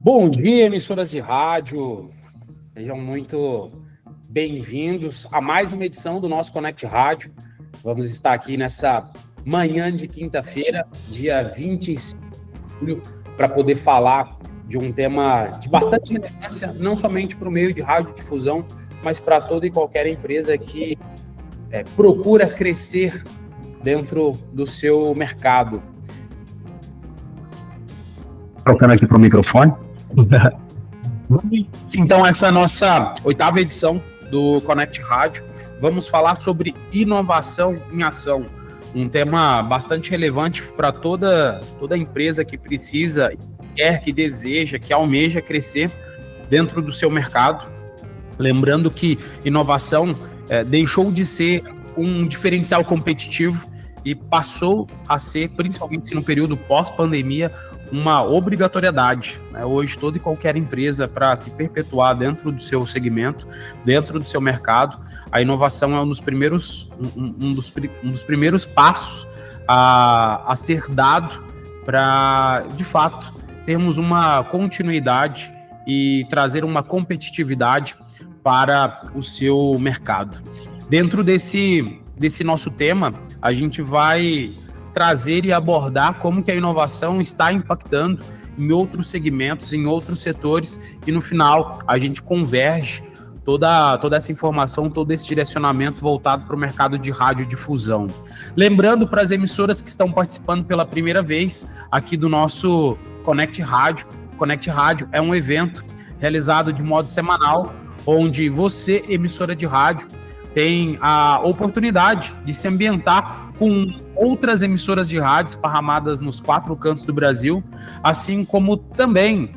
Bom dia, emissoras de rádio. Sejam muito bem-vindos a mais uma edição do nosso Connect Rádio. Vamos estar aqui nessa manhã de quinta-feira, dia 25 de julho, para poder falar de um tema de bastante relevância, não somente para o meio de radiodifusão, mas para toda e qualquer empresa que procura crescer dentro do seu mercado. Trocando aqui para o microfone. Então, essa é a nossa 8ª edição do Connect Rádio. Vamos falar sobre inovação em ação, um tema bastante relevante para toda empresa que precisa, quer, que deseja, que almeja crescer dentro do seu mercado. Lembrando que inovação deixou de ser um diferencial competitivo e passou a ser, principalmente no período pós-pandemia, uma obrigatoriedade, né? Hoje, toda e qualquer empresa, para se perpetuar dentro do seu segmento, dentro do seu mercado, a inovação é um dos primeiros passos a ser dado para, de fato, termos uma continuidade e trazer uma competitividade para o seu mercado. Dentro desse nosso tema, a gente vai trazer e abordar como que a inovação está impactando em outros segmentos, em outros setores, e no final a gente converge toda essa informação, todo esse direcionamento voltado para o mercado de radiodifusão. Lembrando para as emissoras que estão participando pela primeira vez aqui do nosso Connect Rádio. Connect Rádio é um evento realizado de modo semanal, onde você, emissora de rádio, tem a oportunidade de se ambientar com outras emissoras de rádio esparramadas nos 4 cantos do Brasil, assim como também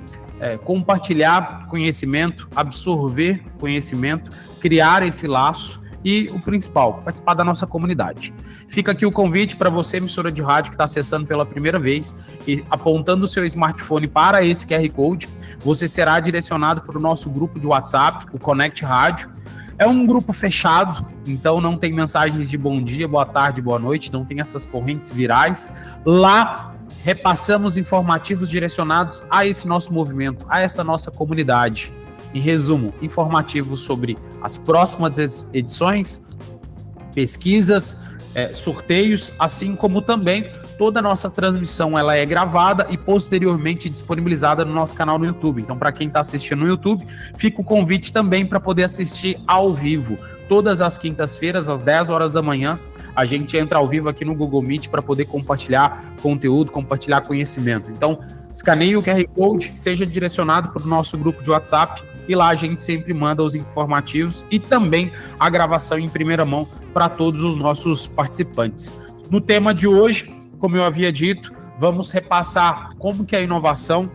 compartilhar conhecimento, absorver conhecimento, criar esse laço e, o principal, participar da nossa comunidade. Fica aqui o convite para você, emissora de rádio, que está acessando pela primeira vez e apontando o seu smartphone para esse QR Code, você será direcionado para o nosso grupo de WhatsApp, o Connect Rádio. É um grupo fechado, então não tem mensagens de bom dia, boa tarde, boa noite, não tem essas correntes virais. Lá, repassamos informativos direcionados a esse nosso movimento, a essa nossa comunidade. Em resumo, informativos sobre as próximas edições, pesquisas, sorteios, assim como também toda a nossa transmissão ela é gravada e posteriormente disponibilizada no nosso canal no YouTube. Então, para quem está assistindo no YouTube, fica o convite também para poder assistir ao vivo. Todas as quintas-feiras, às 10 horas da manhã, a gente entra ao vivo aqui no Google Meet para poder compartilhar conteúdo, compartilhar conhecimento. Então, escaneie o QR Code, seja direcionado para o nosso grupo de WhatsApp e lá a gente sempre manda os informativos e também a gravação em primeira mão para todos os nossos participantes. No tema de hoje, como eu havia dito, vamos repassar como que a inovação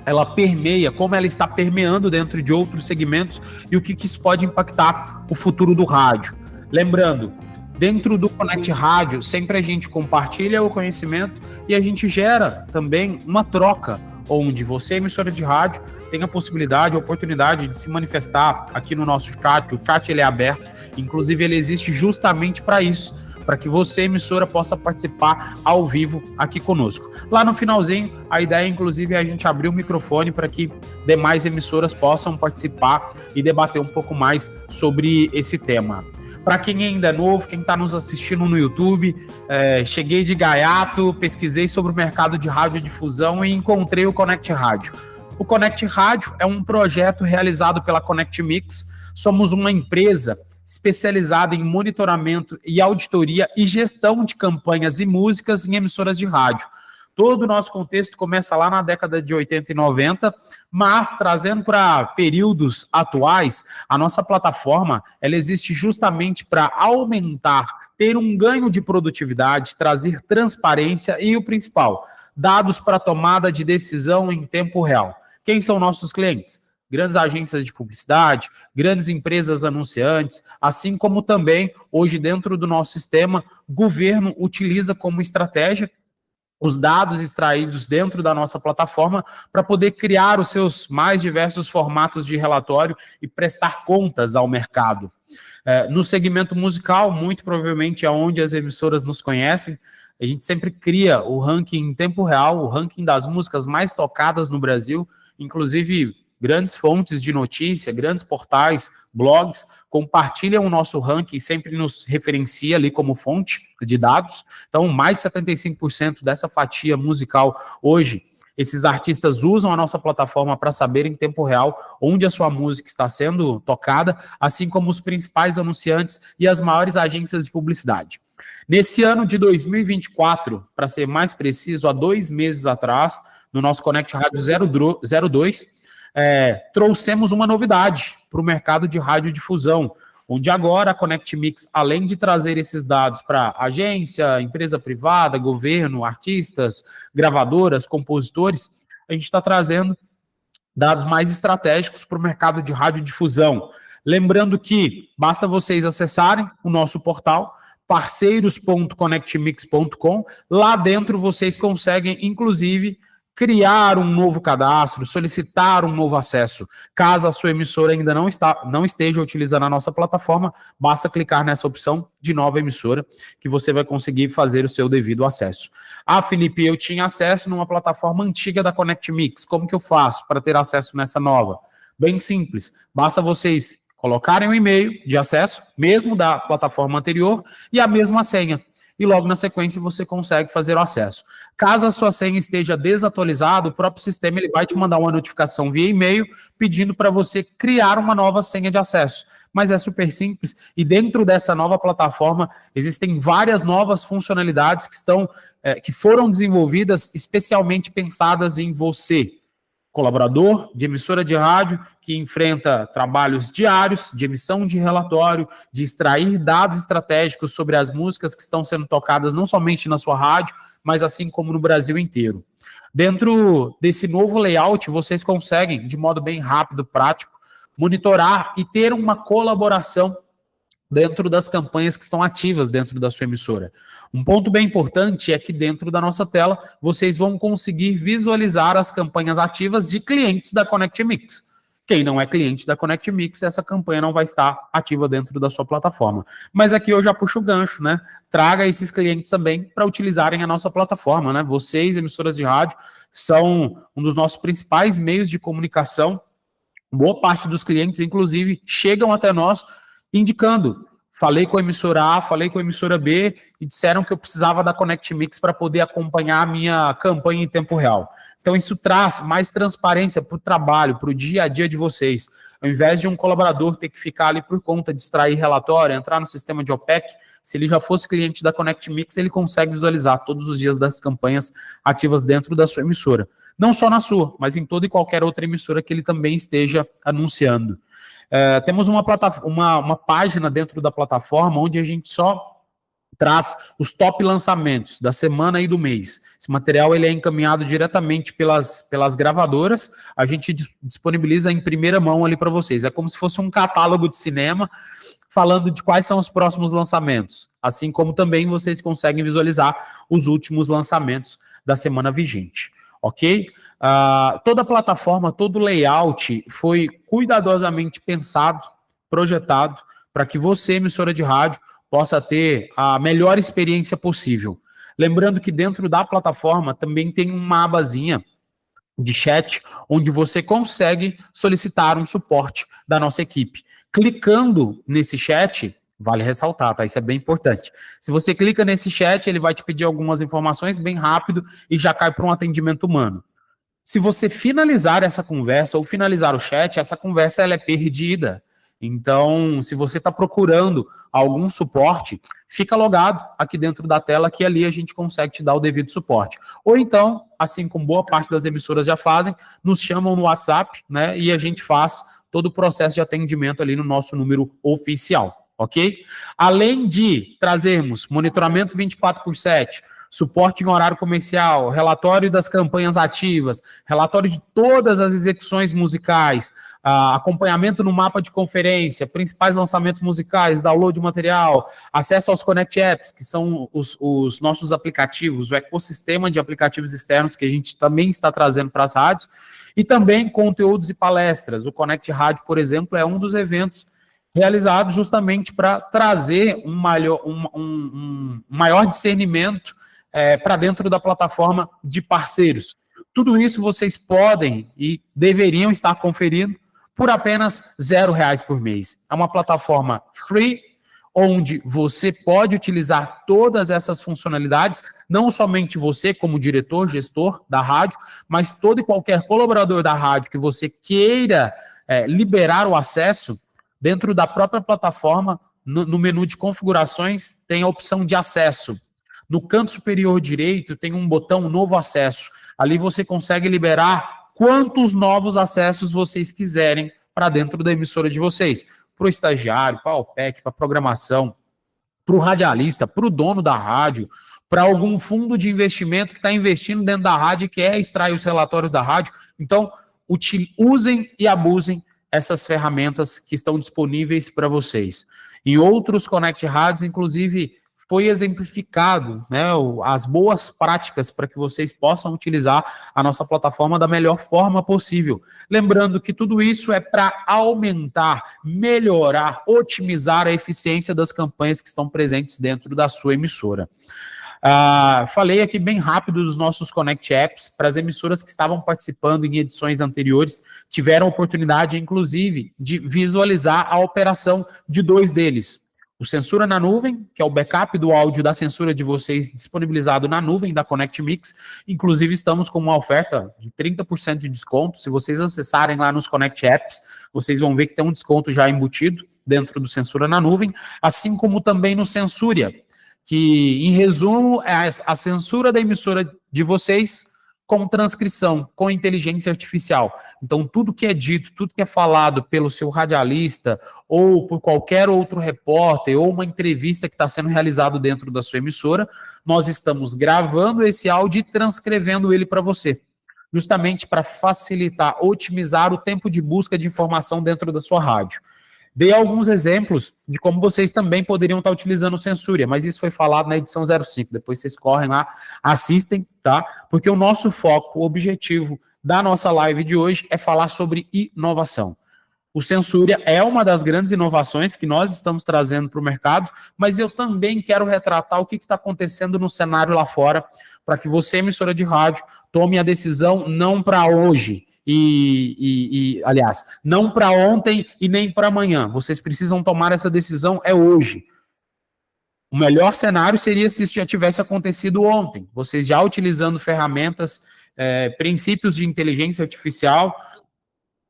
ela permeia, como ela está permeando dentro de outros segmentos e o que isso pode impactar o futuro do rádio. Lembrando, dentro do Connect Rádio, sempre a gente compartilha o conhecimento e a gente gera também uma troca, onde você, emissora de rádio, tem a possibilidade, a oportunidade de se manifestar aqui no nosso chat. O chat ele é aberto, inclusive ele existe justamente para isso, para que você, emissora, possa participar ao vivo aqui conosco. Lá no finalzinho, a ideia, inclusive, é a gente abrir o microfone para que demais emissoras possam participar e debater um pouco mais sobre esse tema. Para quem ainda é novo, quem está nos assistindo no YouTube, cheguei de gaiato, pesquisei sobre o mercado de radiodifusão e encontrei o Connect Rádio. O Connect Rádio é um projeto realizado pela Connect Mix. Somos uma empresa especializada em monitoramento e auditoria e gestão de campanhas e músicas em emissoras de rádio. Todo o nosso contexto começa lá na década de 80 e 90, mas trazendo para períodos atuais, a nossa plataforma ela existe justamente para aumentar, ter um ganho de produtividade, trazer transparência e o principal, dados para tomada de decisão em tempo real. Quem são nossos clientes? Grandes agências de publicidade, grandes empresas anunciantes, assim como também, hoje dentro do nosso sistema, o governo utiliza como estratégia os dados extraídos dentro da nossa plataforma para poder criar os seus mais diversos formatos de relatório e prestar contas ao mercado. No segmento musical, muito provavelmente é onde as emissoras nos conhecem, a gente sempre cria o ranking em tempo real, o ranking das músicas mais tocadas no Brasil, inclusive grandes fontes de notícia, grandes portais, blogs, compartilham o nosso ranking, sempre nos referencia ali como fonte de dados. Então, mais de 75% dessa fatia musical hoje, esses artistas usam a nossa plataforma para saber em tempo real onde a sua música está sendo tocada, assim como os principais anunciantes e as maiores agências de publicidade. Nesse ano de 2024, para ser mais preciso, há 2 meses atrás, no nosso Connect Rádio 02, trouxemos uma novidade para o mercado de radiodifusão, onde agora a Connect Mix, além de trazer esses dados para agência, empresa privada, governo, artistas, gravadoras, compositores, a gente está trazendo dados mais estratégicos para o mercado de radiodifusão. Lembrando que basta vocês acessarem o nosso portal, parceiros.connectmix.com, lá dentro vocês conseguem, inclusive, criar um novo cadastro, solicitar um novo acesso. Caso a sua emissora ainda não esteja utilizando a nossa plataforma, basta clicar nessa opção de nova emissora, que você vai conseguir fazer o seu devido acesso. Ah, Felipe, eu tinha acesso numa plataforma antiga da Connect Mix. Como que eu faço para ter acesso nessa nova? Bem simples, basta vocês colocarem o e-mail de acesso, mesmo da plataforma anterior, e a mesma senha. E logo na sequência você consegue fazer o acesso. Caso a sua senha esteja desatualizada, o próprio sistema ele vai te mandar uma notificação via e-mail pedindo para você criar uma nova senha de acesso. Mas é super simples e dentro dessa nova plataforma existem várias novas funcionalidades que foram desenvolvidas especialmente pensadas em você, colaborador de emissora de rádio que enfrenta trabalhos diários de emissão de relatório, de extrair dados estratégicos sobre as músicas que estão sendo tocadas não somente na sua rádio, mas assim como no Brasil inteiro. Dentro desse novo layout, vocês conseguem, de modo bem rápido, prático, monitorar e ter uma colaboração dentro das campanhas que estão ativas dentro da sua emissora. Um ponto bem importante é que dentro da nossa tela, vocês vão conseguir visualizar as campanhas ativas de clientes da Connect Mix. Quem não é cliente da Connect Mix, essa campanha não vai estar ativa dentro da sua plataforma. Mas aqui eu já puxo o gancho, né? Traga esses clientes também para utilizarem a nossa plataforma, né? Vocês, emissoras de rádio, são um dos nossos principais meios de comunicação. Boa parte dos clientes, inclusive, chegam até nós indicando, falei com a emissora A, falei com a emissora B e disseram que eu precisava da Connect Mix para poder acompanhar a minha campanha em tempo real. Então isso traz mais transparência para o trabalho, para o dia a dia de vocês. Ao invés de um colaborador ter que ficar ali por conta de extrair relatório, entrar no sistema de OPEC, se ele já fosse cliente da Connect Mix, ele consegue visualizar todos os dias das campanhas ativas dentro da sua emissora. Não só na sua, mas em toda e qualquer outra emissora que ele também esteja anunciando. Temos uma página dentro da plataforma onde a gente só traz os top lançamentos da semana e do mês. Esse material ele é encaminhado diretamente pelas gravadoras, a gente disponibiliza em primeira mão ali para vocês. É como se fosse um catálogo de cinema falando de quais são os próximos lançamentos, assim como também vocês conseguem visualizar os últimos lançamentos da semana vigente, ok? Toda a plataforma, todo o layout foi cuidadosamente pensado, projetado, para que você, emissora de rádio, possa ter a melhor experiência possível. Lembrando que dentro da plataforma também tem uma abazinha de chat, onde você consegue solicitar um suporte da nossa equipe. Clicando nesse chat, vale ressaltar, tá? Isso é bem importante. Se você clica nesse chat, ele vai te pedir algumas informações bem rápido e já cai para um atendimento humano. Se você finalizar essa conversa ou finalizar o chat, essa conversa ela é perdida. Então, se você está procurando algum suporte, fica logado aqui dentro da tela que ali a gente consegue te dar o devido suporte. Ou então, assim como boa parte das emissoras já fazem, nos chamam no WhatsApp, né? E a gente faz todo o processo de atendimento ali no nosso número oficial, ok? Além de trazermos monitoramento 24/7, suporte em horário comercial, relatório das campanhas ativas, relatório de todas as execuções musicais, acompanhamento no mapa de conferência, principais lançamentos musicais, download de material, acesso aos Connect Apps, que são os nossos aplicativos, o ecossistema de aplicativos externos que a gente também está trazendo para as rádios, e também conteúdos e palestras. O Connect Rádio, por exemplo, é um dos eventos realizados justamente para trazer um maior discernimento para dentro da plataforma de parceiros. Tudo isso vocês podem e deveriam estar conferindo por apenas R$ 0 por mês. É uma plataforma free, onde você pode utilizar todas essas funcionalidades, não somente você como diretor, gestor da rádio, mas todo e qualquer colaborador da rádio que você queira liberar o acesso. Dentro da própria plataforma, no menu de configurações, tem a opção de acesso. No canto superior direito tem um botão Novo Acesso. Ali você consegue liberar quantos novos acessos vocês quiserem para dentro da emissora de vocês. Para o estagiário, para a OPEC, para a programação, para o radialista, para o dono da rádio, para algum fundo de investimento que está investindo dentro da rádio e quer extrair os relatórios da rádio. Então, usem e abusem essas ferramentas que estão disponíveis para vocês. Em outros Connect Rádios, inclusive, foi exemplificado, né, as boas práticas para que vocês possam utilizar a nossa plataforma da melhor forma possível. Lembrando que tudo isso é para aumentar, melhorar, otimizar a eficiência das campanhas que estão presentes dentro da sua emissora. Falei aqui bem rápido dos nossos Connect Apps. Para as emissoras que estavam participando em edições anteriores, tiveram a oportunidade, inclusive, de visualizar a operação de 2 deles. O Censura na Nuvem, que é o backup do áudio da censura de vocês disponibilizado na nuvem da Connect Mix. Inclusive, estamos com uma oferta de 30% de desconto. Se vocês acessarem lá nos Connect Apps, vocês vão ver que tem um desconto já embutido dentro do Censura na Nuvem, assim como também no Censúria, que, em resumo, é a censura da emissora de vocês com transcrição, com inteligência artificial. Então, tudo que é dito, tudo que é falado pelo seu radialista ou por qualquer outro repórter ou uma entrevista que está sendo realizado dentro da sua emissora, nós estamos gravando esse áudio e transcrevendo ele para você, justamente para facilitar, otimizar o tempo de busca de informação dentro da sua rádio. Dei alguns exemplos de como vocês também poderiam estar utilizando o Censúria, mas isso foi falado na edição 05. Depois vocês correm lá, assistem, tá? Porque o nosso foco, o objetivo da nossa live de hoje é falar sobre inovação. O Censúria é uma das grandes inovações que nós estamos trazendo para o mercado, mas eu também quero retratar o que está acontecendo no cenário lá fora, para que você, emissora de rádio, tome a decisão não para hoje, aliás, não para ontem e nem para amanhã. Vocês precisam tomar essa decisão hoje. O melhor cenário seria se isso já tivesse acontecido ontem. Vocês já utilizando ferramentas, princípios de inteligência artificial,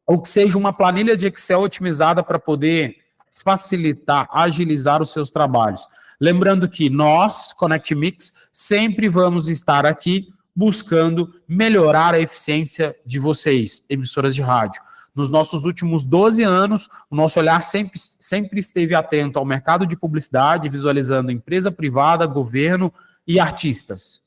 ou que seja uma planilha de Excel otimizada para poder facilitar, agilizar os seus trabalhos. Lembrando que nós, Connect Mix, sempre vamos estar aqui buscando melhorar a eficiência de vocês, emissoras de rádio. Nos nossos últimos 12 anos, o nosso olhar sempre esteve atento ao mercado de publicidade, visualizando empresa privada, governo e artistas.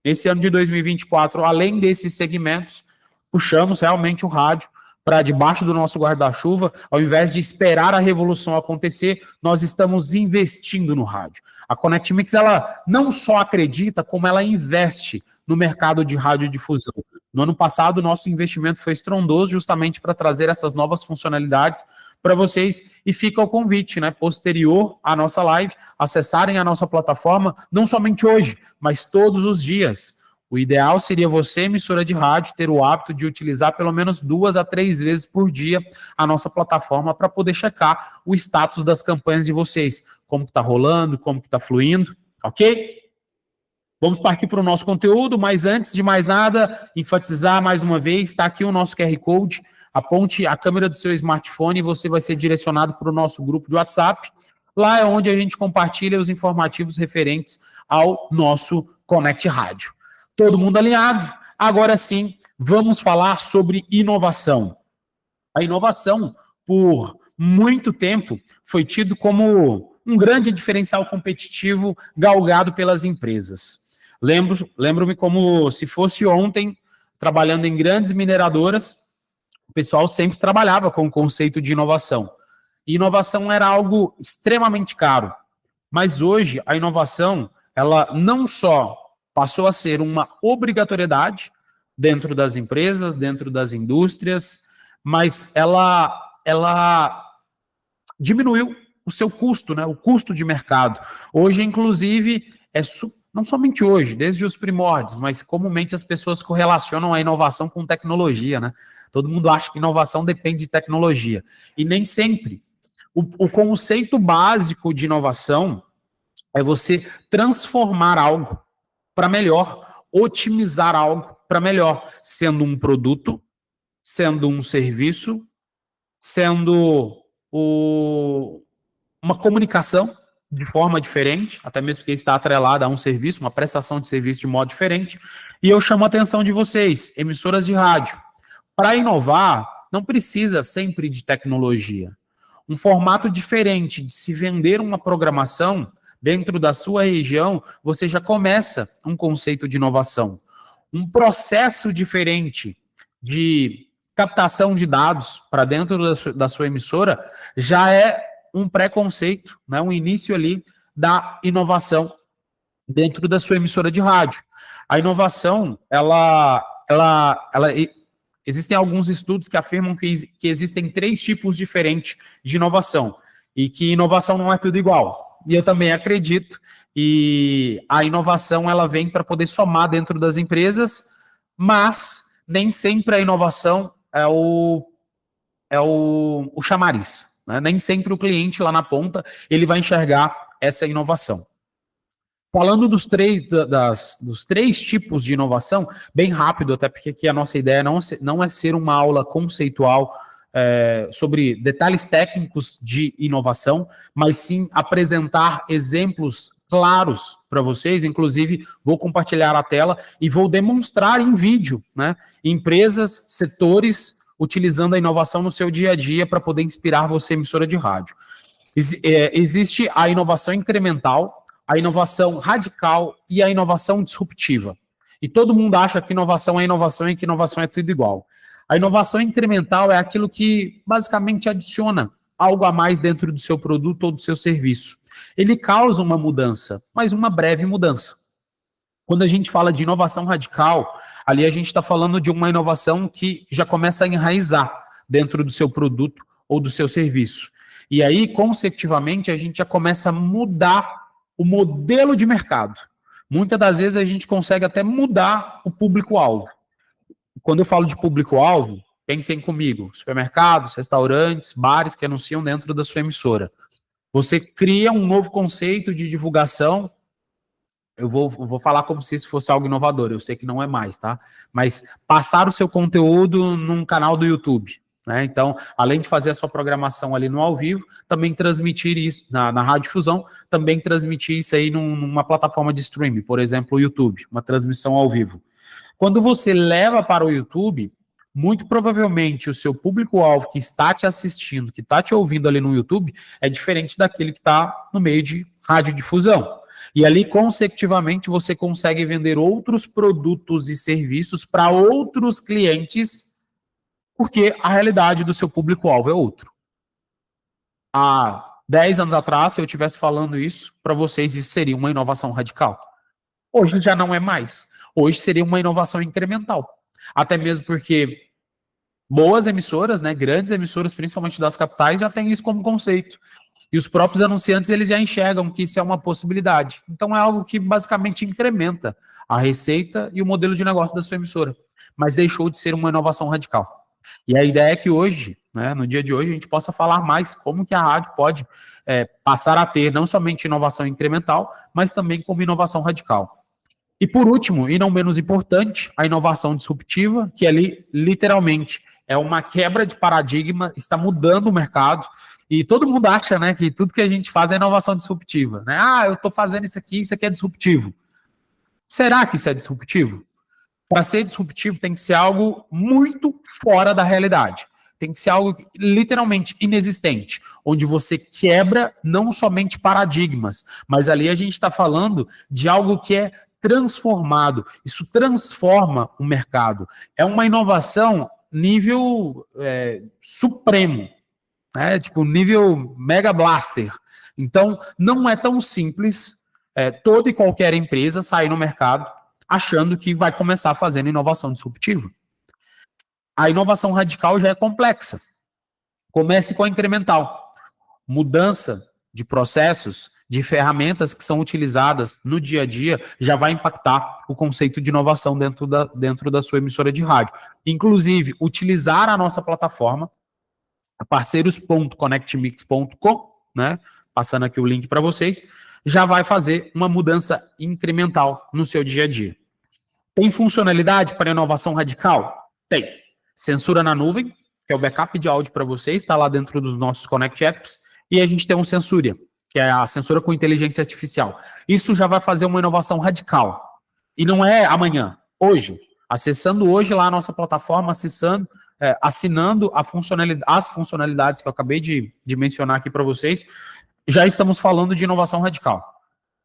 Nesse ano de 2024, além desses segmentos, puxamos realmente o rádio para debaixo do nosso guarda-chuva. Ao invés de esperar a revolução acontecer, nós estamos investindo no rádio. A Connect Mix, ela não só acredita, como ela investe no mercado de radiodifusão. No ano passado, o nosso investimento foi estrondoso justamente para trazer essas novas funcionalidades para vocês, e fica o convite, né, posterior à nossa live, acessarem a nossa plataforma, não somente hoje, mas todos os dias. O ideal seria você, emissora de rádio, ter o hábito de utilizar pelo menos 2 a 3 vezes por dia a nossa plataforma para poder checar o status das campanhas de vocês, como que está rolando, como que está fluindo, ok? Vamos partir para o nosso conteúdo, mas antes de mais nada, enfatizar mais uma vez, está aqui o nosso QR Code, aponte a câmera do seu smartphone e você vai ser direcionado para o nosso grupo de WhatsApp. Lá é onde a gente compartilha os informativos referentes ao nosso Connect Rádio. Todo mundo alinhado? Agora sim, vamos falar sobre inovação. A inovação, por muito tempo, foi tido como um grande diferencial competitivo galgado pelas empresas. Lembro-me como se fosse ontem, trabalhando em grandes mineradoras, o pessoal sempre trabalhava com o conceito de inovação. E inovação era algo extremamente caro. Mas hoje, a inovação, ela não só passou a ser uma obrigatoriedade dentro das empresas, dentro das indústrias, mas ela diminuiu o seu custo, né? O custo de mercado. Hoje, inclusive, não somente hoje, desde os primórdios, mas comumente as pessoas correlacionam a inovação com tecnologia, né? Todo mundo acha que inovação depende de tecnologia, e nem sempre. O conceito básico de inovação é você transformar algo para melhor, otimizar algo para melhor, sendo um produto, sendo um serviço, sendo uma comunicação de forma diferente, até mesmo porque está atrelada a um serviço, uma prestação de serviço de modo diferente. E eu chamo a atenção de vocês, emissoras de rádio. Para inovar, não precisa sempre de tecnologia. Um formato diferente de se vender uma programação dentro da sua região, você já começa um conceito de inovação. Um processo diferente de captação de dados para dentro da sua emissora já é um preconceito, né, um início ali da inovação dentro da sua emissora de rádio. A inovação, existem alguns estudos que afirmam que existem 3 tipos diferentes de inovação e que inovação não é tudo igual. E eu também acredito, e a inovação ela vem para poder somar dentro das empresas, mas nem sempre a inovação é o chamariz. Né? Nem sempre o cliente lá na ponta ele vai enxergar essa inovação. Falando dos 3 tipos de inovação, bem rápido, até porque aqui a nossa ideia não é ser uma aula conceitual sobre detalhes técnicos de inovação, mas sim apresentar exemplos claros para vocês. Inclusive, vou compartilhar a tela e vou demonstrar em vídeo, né, empresas, setores, utilizando a inovação no seu dia a dia para poder inspirar você, emissora de rádio. Existe a inovação incremental, a inovação radical e a inovação disruptiva. E todo mundo acha que inovação é inovação e que inovação é tudo igual. A inovação incremental é aquilo que basicamente adiciona algo a mais dentro do seu produto ou do seu serviço. Ele causa uma mudança, mas uma breve mudança. Quando a gente fala de inovação radical, ali a gente está falando de uma inovação que já começa a enraizar dentro do seu produto ou do seu serviço. E aí, consecutivamente, a gente já começa a mudar o modelo de mercado. Muitas das vezes a gente consegue até mudar o público-alvo. Quando eu falo de público-alvo, pensem comigo, supermercados, restaurantes, bares que anunciam dentro da sua emissora. Você cria um novo conceito de divulgação. Eu vou falar como se isso fosse algo inovador, eu sei que não é mais, tá? Mas passar o seu conteúdo num canal do YouTube, né? Então, além de fazer a sua programação ali no ao vivo, também transmitir isso na radiodifusão, também transmitir isso aí numa plataforma de streaming, por exemplo, o YouTube, uma transmissão ao vivo. Quando você leva para o YouTube, muito provavelmente o seu público-alvo que está te assistindo, que está te ouvindo ali no YouTube, é diferente daquele que está no meio de radiodifusão. E ali, consecutivamente, você consegue vender outros produtos e serviços para outros clientes, porque a realidade do seu público-alvo é outro. Há 10 anos atrás, se eu estivesse falando isso, para vocês isso seria uma inovação radical. Hoje já não é mais. Hoje seria uma inovação incremental. Até mesmo porque boas emissoras, né, grandes emissoras, principalmente das capitais, já têm isso como conceito. E os próprios anunciantes, eles já enxergam que isso é uma possibilidade. Então, é algo que basicamente incrementa a receita e o modelo de negócio da sua emissora. Mas deixou de ser uma inovação radical. E a ideia é que hoje, né, no dia de hoje, a gente possa falar mais como que a rádio pode passar a ter não somente inovação incremental, mas também como inovação radical. E por último, e não menos importante, a inovação disruptiva, que ali, literalmente, é uma quebra de paradigma, está mudando o mercado. E todo mundo acha, né, que tudo que a gente faz é inovação disruptiva. Né? Ah, eu estou fazendo isso aqui é disruptivo. Será que isso é disruptivo? Para ser disruptivo tem que ser algo muito fora da realidade. Tem que ser algo literalmente inexistente, onde você quebra não somente paradigmas, mas ali a gente está falando de algo que é transformado. Isso transforma o mercado. É uma inovação nível supremo. Né, tipo nível Mega Blaster. Então, não é tão simples toda e qualquer empresa sair no mercado achando que vai começar fazendo inovação disruptiva. A inovação radical já é complexa. Comece com a incremental. Mudança de processos, de ferramentas que são utilizadas no dia a dia já vai impactar o conceito de inovação dentro da sua emissora de rádio. Inclusive, utilizar a nossa plataforma, parceiros.connectmix.com, né? Passando aqui o link para vocês, já vai fazer uma mudança incremental no seu dia a dia. Tem funcionalidade para inovação radical? Tem. Censura na nuvem, que é o backup de áudio para vocês, está lá dentro dos nossos Connect Apps, e a gente tem um Sensuria, que é a censura com inteligência artificial. Isso já vai fazer uma inovação radical. E não é amanhã, hoje. Acessando hoje lá a nossa plataforma, assinando as funcionalidades que eu acabei de mencionar aqui para vocês, já estamos falando de inovação radical.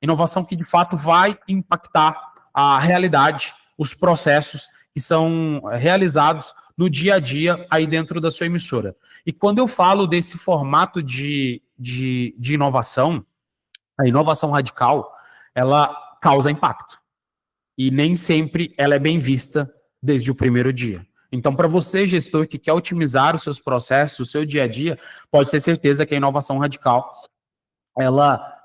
Inovação que, de fato, vai impactar a realidade, os processos que são realizados no dia a dia aí dentro da sua emissora. E quando eu falo desse formato de inovação, a inovação radical, ela causa impacto. E nem sempre ela é bem vista desde o primeiro dia. Então, para você, gestor, que quer otimizar os seus processos, o seu dia a dia, pode ter certeza que a inovação radical,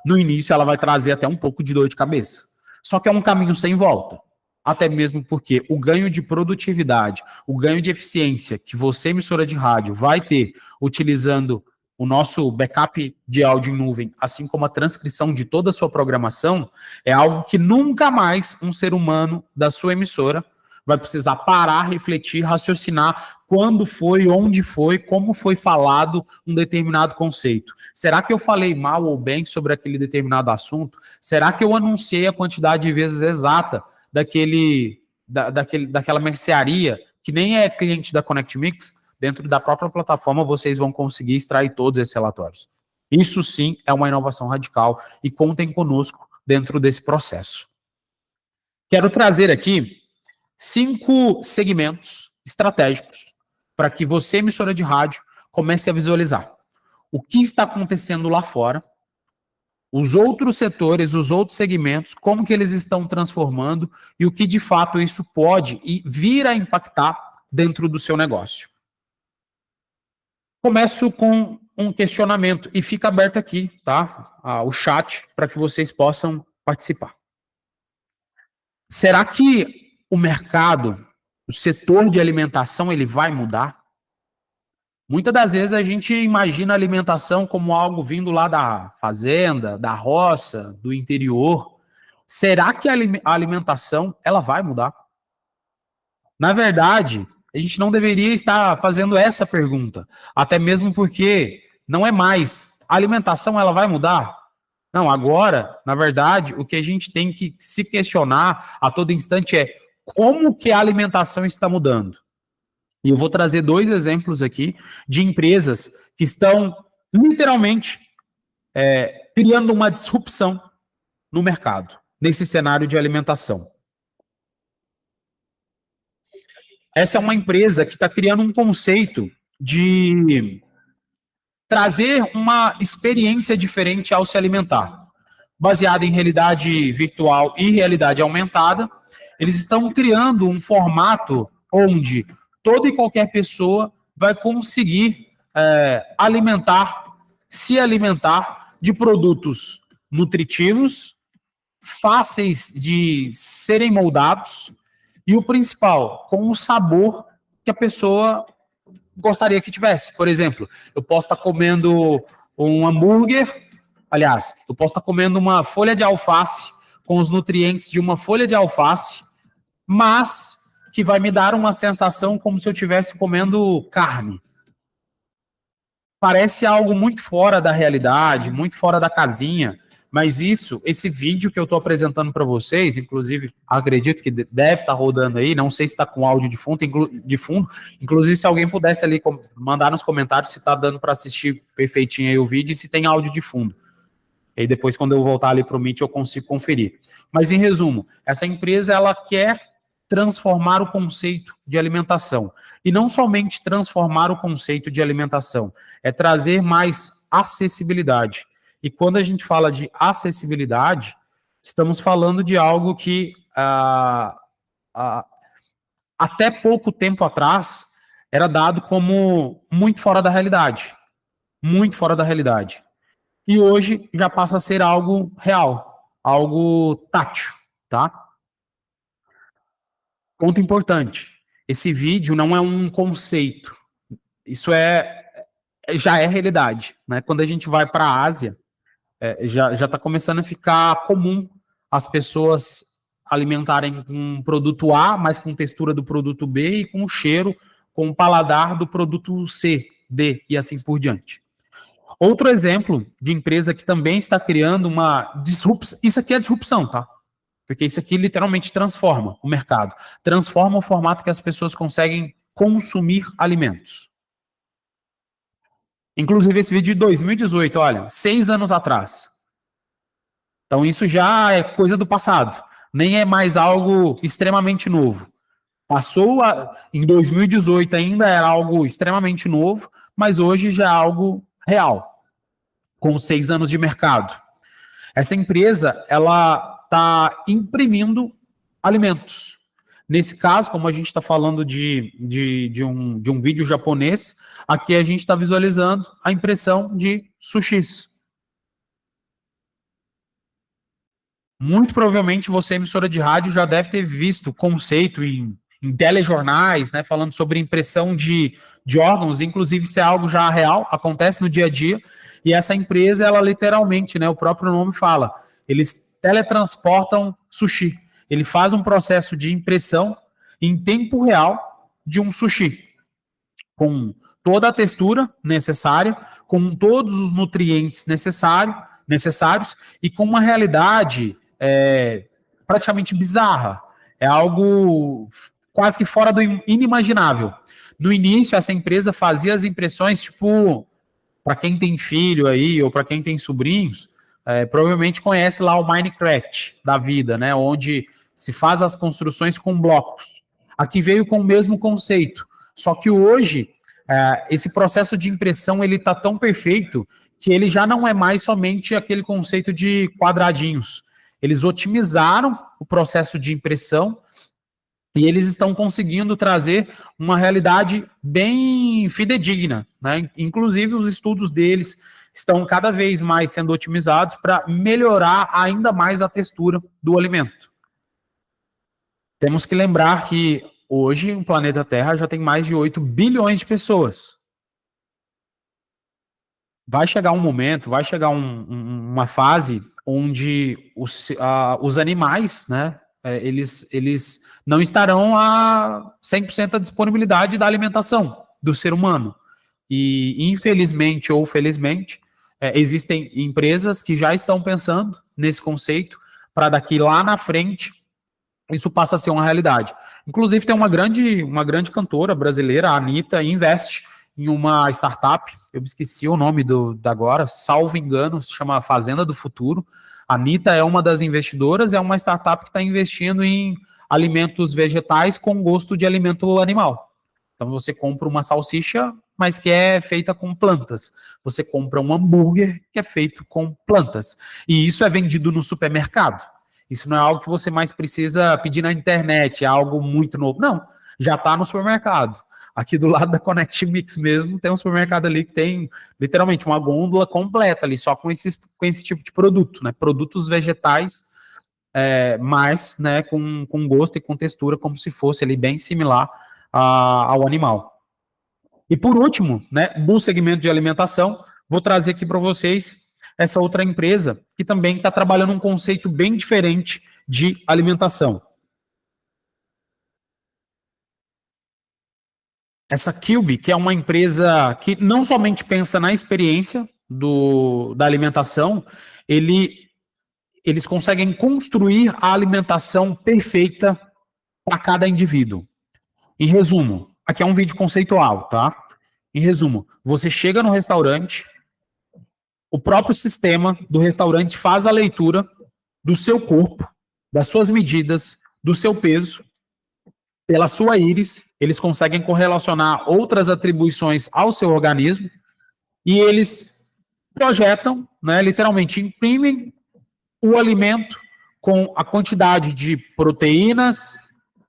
no início, ela vai trazer até um pouco de dor de cabeça. Só que é um caminho sem volta. Até mesmo porque o ganho de produtividade, o ganho de eficiência que você, emissora de rádio, vai ter utilizando o nosso backup de áudio em nuvem, assim como a transcrição de toda a sua programação, é algo que nunca mais um ser humano da sua emissora vai precisar parar, refletir, raciocinar quando foi, onde foi, como foi falado um determinado conceito. Será que eu falei mal ou bem sobre aquele determinado assunto? Será que eu anunciei a quantidade de vezes exata daquela mercearia, que nem é cliente da ConnectMix? Dentro da própria plataforma, vocês vão conseguir extrair todos esses relatórios. Isso sim é uma inovação radical e contem conosco dentro desse processo. Quero trazer aqui 5 segmentos estratégicos para que você, emissora de rádio, comece a visualizar o que está acontecendo lá fora, os outros setores, os outros segmentos, como que eles estão transformando e o que de fato isso pode vir a impactar dentro do seu negócio. Começo com um questionamento e fica aberto aqui, tá? O chat para que vocês possam participar. Será que o mercado, o setor de alimentação, ele vai mudar? Muitas das vezes a gente imagina a alimentação como algo vindo lá da fazenda, da roça, do interior. Será que a alimentação, ela vai mudar? Na verdade, a gente não deveria estar fazendo essa pergunta, até mesmo porque não é mais. A alimentação, ela vai mudar? Não, agora, na verdade, o que a gente tem que se questionar a todo instante é como que a alimentação está mudando. E eu vou trazer 2 exemplos aqui de empresas que estão literalmente criando uma disrupção no mercado, nesse cenário de alimentação. Essa é uma empresa que está criando um conceito de trazer uma experiência diferente ao se alimentar, baseada em realidade virtual e realidade aumentada. Eles estão criando um formato onde toda e qualquer pessoa vai conseguir se alimentar de produtos nutritivos, fáceis de serem moldados e o principal, com o sabor que a pessoa gostaria que tivesse. Por exemplo, eu posso estar comendo um hambúrguer, aliás, eu posso estar comendo uma folha de alface com os nutrientes de uma folha de alface, mas que vai me dar uma sensação como se eu estivesse comendo carne. Parece algo muito fora da realidade, muito fora da casinha, mas esse vídeo que eu estou apresentando para vocês, inclusive, acredito que deve estar rodando aí, não sei se está com áudio de fundo, inclusive se alguém pudesse ali mandar nos comentários se está dando para assistir perfeitinho aí o vídeo e se tem áudio de fundo. E depois, quando eu voltar ali para o Meet, eu consigo conferir. Mas, em resumo, essa empresa, ela quer transformar o conceito de alimentação. E não somente transformar o conceito de alimentação, é trazer mais acessibilidade. E quando a gente fala de acessibilidade, estamos falando de algo que até pouco tempo atrás era dado como muito fora da realidade. Muito fora da realidade. e hoje já passa a ser algo real, algo tátil, tá? Ponto importante, esse vídeo não é um conceito, isso já é realidade, né? Quando a gente vai para a Ásia, já está começando a ficar comum as pessoas alimentarem com produto A, mas com textura do produto B e com cheiro, com o paladar do produto C, D e assim por diante. Outro exemplo de empresa que também está criando uma disrupção, isso aqui é disrupção, tá? Porque isso aqui literalmente transforma o mercado, transforma o formato que as pessoas conseguem consumir alimentos. Inclusive esse vídeo de 2018, olha, 6 anos atrás. Então isso já é coisa do passado, nem é mais algo extremamente novo. Em 2018 ainda era algo extremamente novo, mas hoje já é algo real, com 6 anos de mercado. Essa empresa, ela está imprimindo alimentos. Nesse caso, como a gente está falando de um vídeo japonês, aqui a gente está visualizando a impressão de sushis. Muito provavelmente você, emissora de rádio, já deve ter visto conceito em telejornais, né, falando sobre impressão de órgãos, inclusive isso é algo já real, acontece no dia a dia, e essa empresa, ela literalmente, né, o próprio nome fala, eles teletransportam sushi. Ele faz um processo de impressão em tempo real de um sushi, com toda a textura necessária, com todos os nutrientes necessários e com uma realidade praticamente bizarra. É algo quase que fora do inimaginável. No início, essa empresa fazia as impressões, tipo, para quem tem filho aí, ou para quem tem sobrinhos, provavelmente conhece lá o Minecraft da vida, né? Onde se faz as construções com blocos. Aqui veio com o mesmo conceito. Só que hoje, esse processo de impressão, ele está tão perfeito que ele já não é mais somente aquele conceito de quadradinhos. Eles otimizaram o processo de impressão e eles estão conseguindo trazer uma realidade bem fidedigna, né? Inclusive, os estudos deles estão cada vez mais sendo otimizados para melhorar ainda mais a textura do alimento. Temos que lembrar que hoje o planeta Terra já tem mais de 8 bilhões de pessoas. Vai chegar um momento, vai chegar uma fase onde os animais, né, eles não estarão a 100% da disponibilidade da alimentação do ser humano. E, infelizmente ou felizmente, existem empresas que já estão pensando nesse conceito para daqui lá na frente isso passa a ser uma realidade. Inclusive, tem uma grande cantora brasileira, a Anitta, investe em uma startup, eu me esqueci o nome da agora, salvo engano, se chama Fazenda do Futuro. A Anitta é uma das investidoras, é uma startup que está investindo em alimentos vegetais com gosto de alimento animal. Então você compra uma salsicha, mas que é feita com plantas. Você compra um hambúrguer que é feito com plantas. E isso é vendido no supermercado. Isso não é algo que você mais precisa pedir na internet, é algo muito novo. Não, já está no supermercado. Aqui do lado da Connect Mix mesmo, tem um supermercado ali que tem literalmente uma gôndola completa ali, só com esse tipo de produto, né? Produtos vegetais, mas, né, com gosto e com textura, como se fosse ali bem similar ao animal. E por último, né, do segmento de alimentação, vou trazer aqui para vocês essa outra empresa que também está trabalhando um conceito bem diferente de alimentação. Essa Kilby, que é uma empresa que não somente pensa na experiência da alimentação, eles conseguem construir a alimentação perfeita para cada indivíduo. Em resumo, aqui é um vídeo conceitual, tá? Em resumo, você chega no restaurante, o próprio sistema do restaurante faz a leitura do seu corpo, das suas medidas, do seu peso, pela sua íris, eles conseguem correlacionar outras atribuições ao seu organismo e eles projetam, né, literalmente imprimem o alimento com a quantidade de proteínas,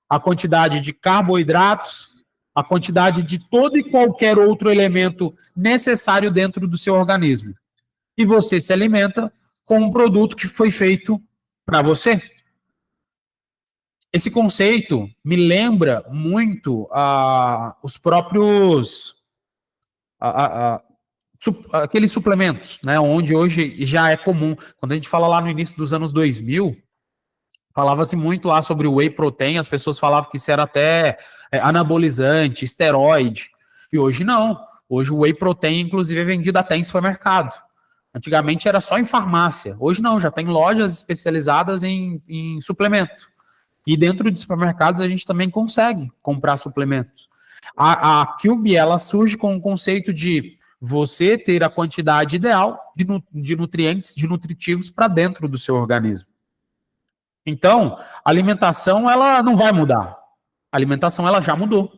a quantidade de carboidratos, a quantidade de todo e qualquer outro elemento necessário dentro do seu organismo. e você se alimenta com um produto que foi feito para você. Esse conceito me lembra muito os próprios aqueles suplementos, né? Onde hoje já é comum. Quando a gente fala lá no início dos anos 2000, falava-se muito lá sobre o whey protein, as pessoas falavam que isso era até anabolizante, esteroide. E hoje não. Hoje o whey protein, inclusive, é vendido até em supermercado. Antigamente era só em farmácia. Hoje não, já tem lojas especializadas em suplemento. E dentro de supermercados a gente também consegue comprar suplementos. A Cube, ela surge com o conceito de você ter a quantidade ideal de nutrientes, de nutritivos para dentro do seu organismo. Então, a alimentação, ela não vai mudar. A alimentação, ela já mudou.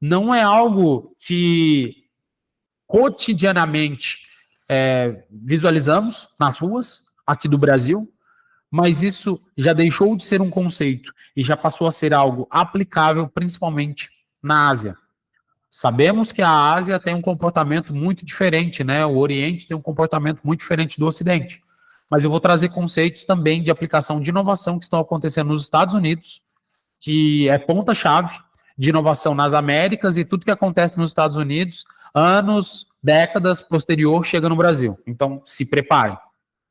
Não é algo que cotidianamente visualizamos nas ruas aqui do Brasil, mas isso já deixou de ser um conceito e já passou a ser algo aplicável principalmente na Ásia. Sabemos que a Ásia tem um comportamento muito diferente, né? O Oriente tem um comportamento muito diferente do Ocidente. Mas eu vou trazer conceitos também de aplicação de inovação que estão acontecendo nos Estados Unidos, que é ponta-chave de inovação nas Américas, e tudo que acontece nos Estados Unidos, anos, décadas posterior, chega no Brasil. Então, se preparem.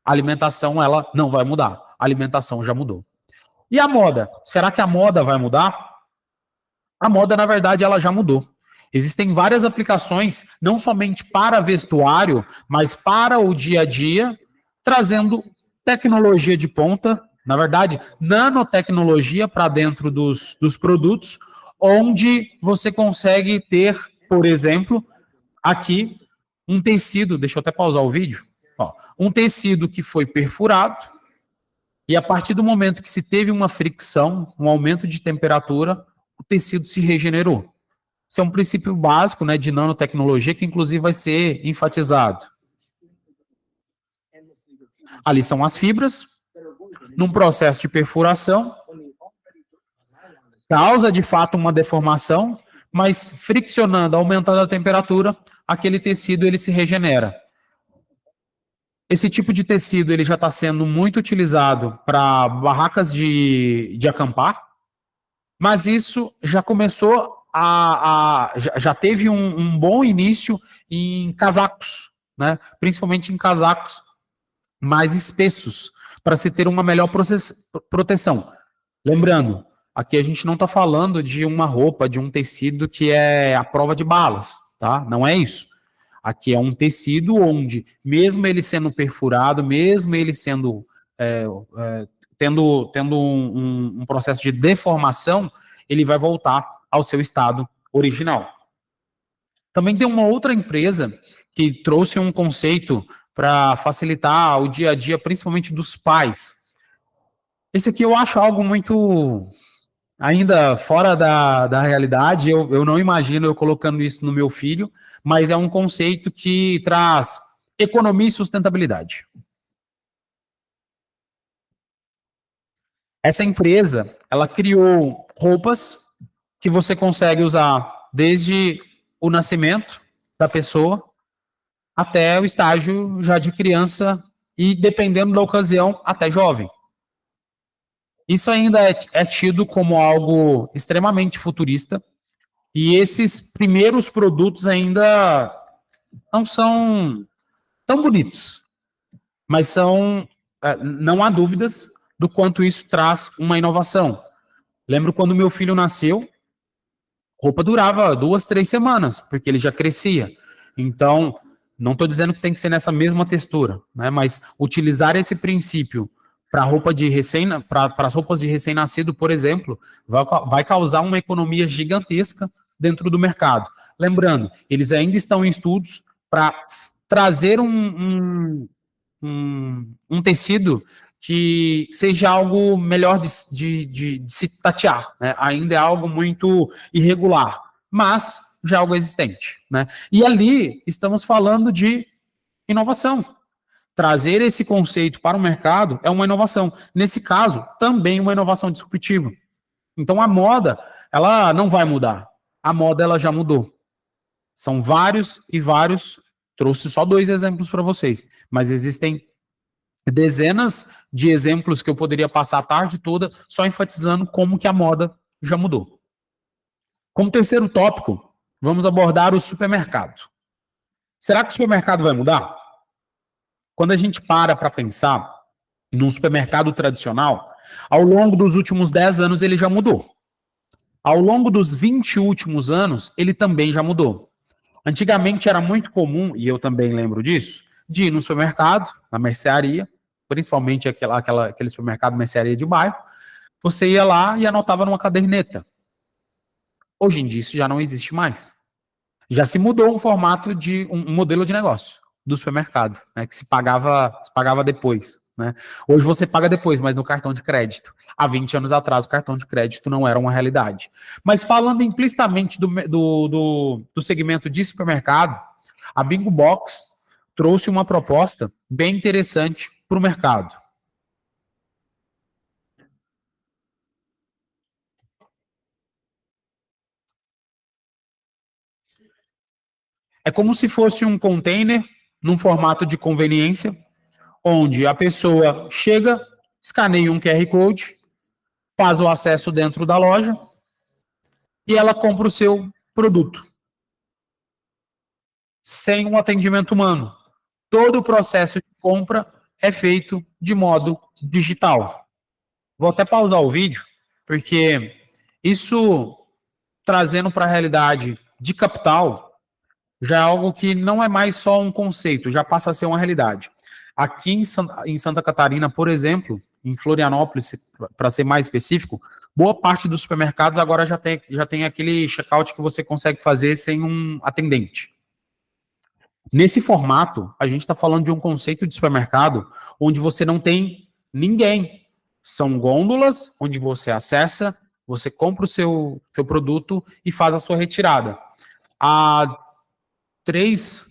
A alimentação, ela não vai mudar. A alimentação já mudou. E a moda? Será que a moda vai mudar? A moda, na verdade, ela já mudou. Existem várias aplicações, não somente para vestuário, mas para o dia a dia, trazendo tecnologia de ponta, na verdade, nanotecnologia para dentro dos produtos, onde você consegue ter, por exemplo, aqui, um tecido, deixa eu até pausar o vídeo, um tecido que foi perfurado, e a partir do momento que se teve uma fricção, um aumento de temperatura, o tecido se regenerou. Esse é um princípio básico, né, de nanotecnologia, que inclusive vai ser enfatizado. Ali são as fibras, num processo de perfuração, causa de fato uma deformação, mas friccionando, aumentando a temperatura, aquele tecido ele se regenera. Esse tipo de tecido ele já está sendo muito utilizado para barracas de acampar, mas isso já começou já teve um bom início em casacos, né? Principalmente em casacos mais espessos, para se ter uma melhor proteção. Lembrando, aqui a gente não está falando de uma roupa, de um tecido que é à prova de balas, tá? Não é isso. Aqui é um tecido onde, mesmo ele sendo perfurado, mesmo ele sendo tendo um processo de deformação, ele vai voltar ao seu estado original. Também tem uma outra empresa que trouxe um conceito para facilitar o dia a dia, principalmente dos pais. Esse aqui eu acho algo muito ainda fora da realidade, eu não imagino eu colocando isso no meu filho, mas é um conceito que traz economia e sustentabilidade. Essa empresa, ela criou roupas que você consegue usar desde o nascimento da pessoa até o estágio já de criança e, dependendo da ocasião, até jovem. Isso ainda é tido como algo extremamente futurista, e esses primeiros produtos ainda não são tão bonitos, mas não há dúvidas do quanto isso traz uma inovação. Lembro quando meu filho nasceu, roupa durava 2, 3 semanas, porque ele já crescia. Então, não estou dizendo que tem que ser nessa mesma textura, né? Mas utilizar esse princípio para as roupas de recém-nascido, por exemplo, vai causar uma economia gigantesca dentro do mercado. Lembrando, eles ainda estão em estudos para trazer um tecido que seja algo melhor de se tatear, né? Ainda é algo muito irregular, mas já é algo existente, né? E ali estamos falando de inovação. Trazer esse conceito para o mercado é uma inovação. Nesse caso, também uma inovação disruptiva. Então, a moda, ela não vai mudar. A moda, ela já mudou. São vários e vários Trouxe só 2 exemplos para vocês, mas existem dezenas de exemplos que eu poderia passar a tarde toda só enfatizando como que a moda já mudou. Como terceiro tópico, vamos abordar o supermercado. Será que o supermercado vai mudar? Quando a gente para pensar num supermercado tradicional, ao longo dos últimos 10 anos ele já mudou. Ao longo dos 20 últimos anos, ele também já mudou. Antigamente era muito comum, e eu também lembro disso, de ir no supermercado, na mercearia, principalmente aquele supermercado mercearia de bairro, você ia lá e anotava numa caderneta. Hoje em dia isso já não existe mais. Já se mudou um formato de um modelo de negócio do supermercado, né, que se pagava depois. Né? Hoje você paga depois, mas no cartão de crédito. Há 20 anos atrás, o cartão de crédito não era uma realidade. Mas falando implicitamente do segmento de supermercado, a Bingo Box trouxe uma proposta bem interessante para o mercado. É como se fosse um container num formato de conveniência, onde a pessoa chega, escaneia um QR Code, faz o acesso dentro da loja e ela compra o seu produto. Sem um atendimento humano. Todo o processo de compra é feito de modo digital. Vou até pausar o vídeo, porque isso, trazendo para a realidade de capital, já é algo que não é mais só um conceito, já passa a ser uma realidade. Aqui em Santa Catarina, por exemplo, em Florianópolis, para ser mais específico, boa parte dos supermercados agora já tem aquele checkout que você consegue fazer sem um atendente. Nesse formato, a gente está falando de um conceito de supermercado onde você não tem ninguém. São gôndolas onde você acessa, você compra o seu produto e faz a sua retirada. Há três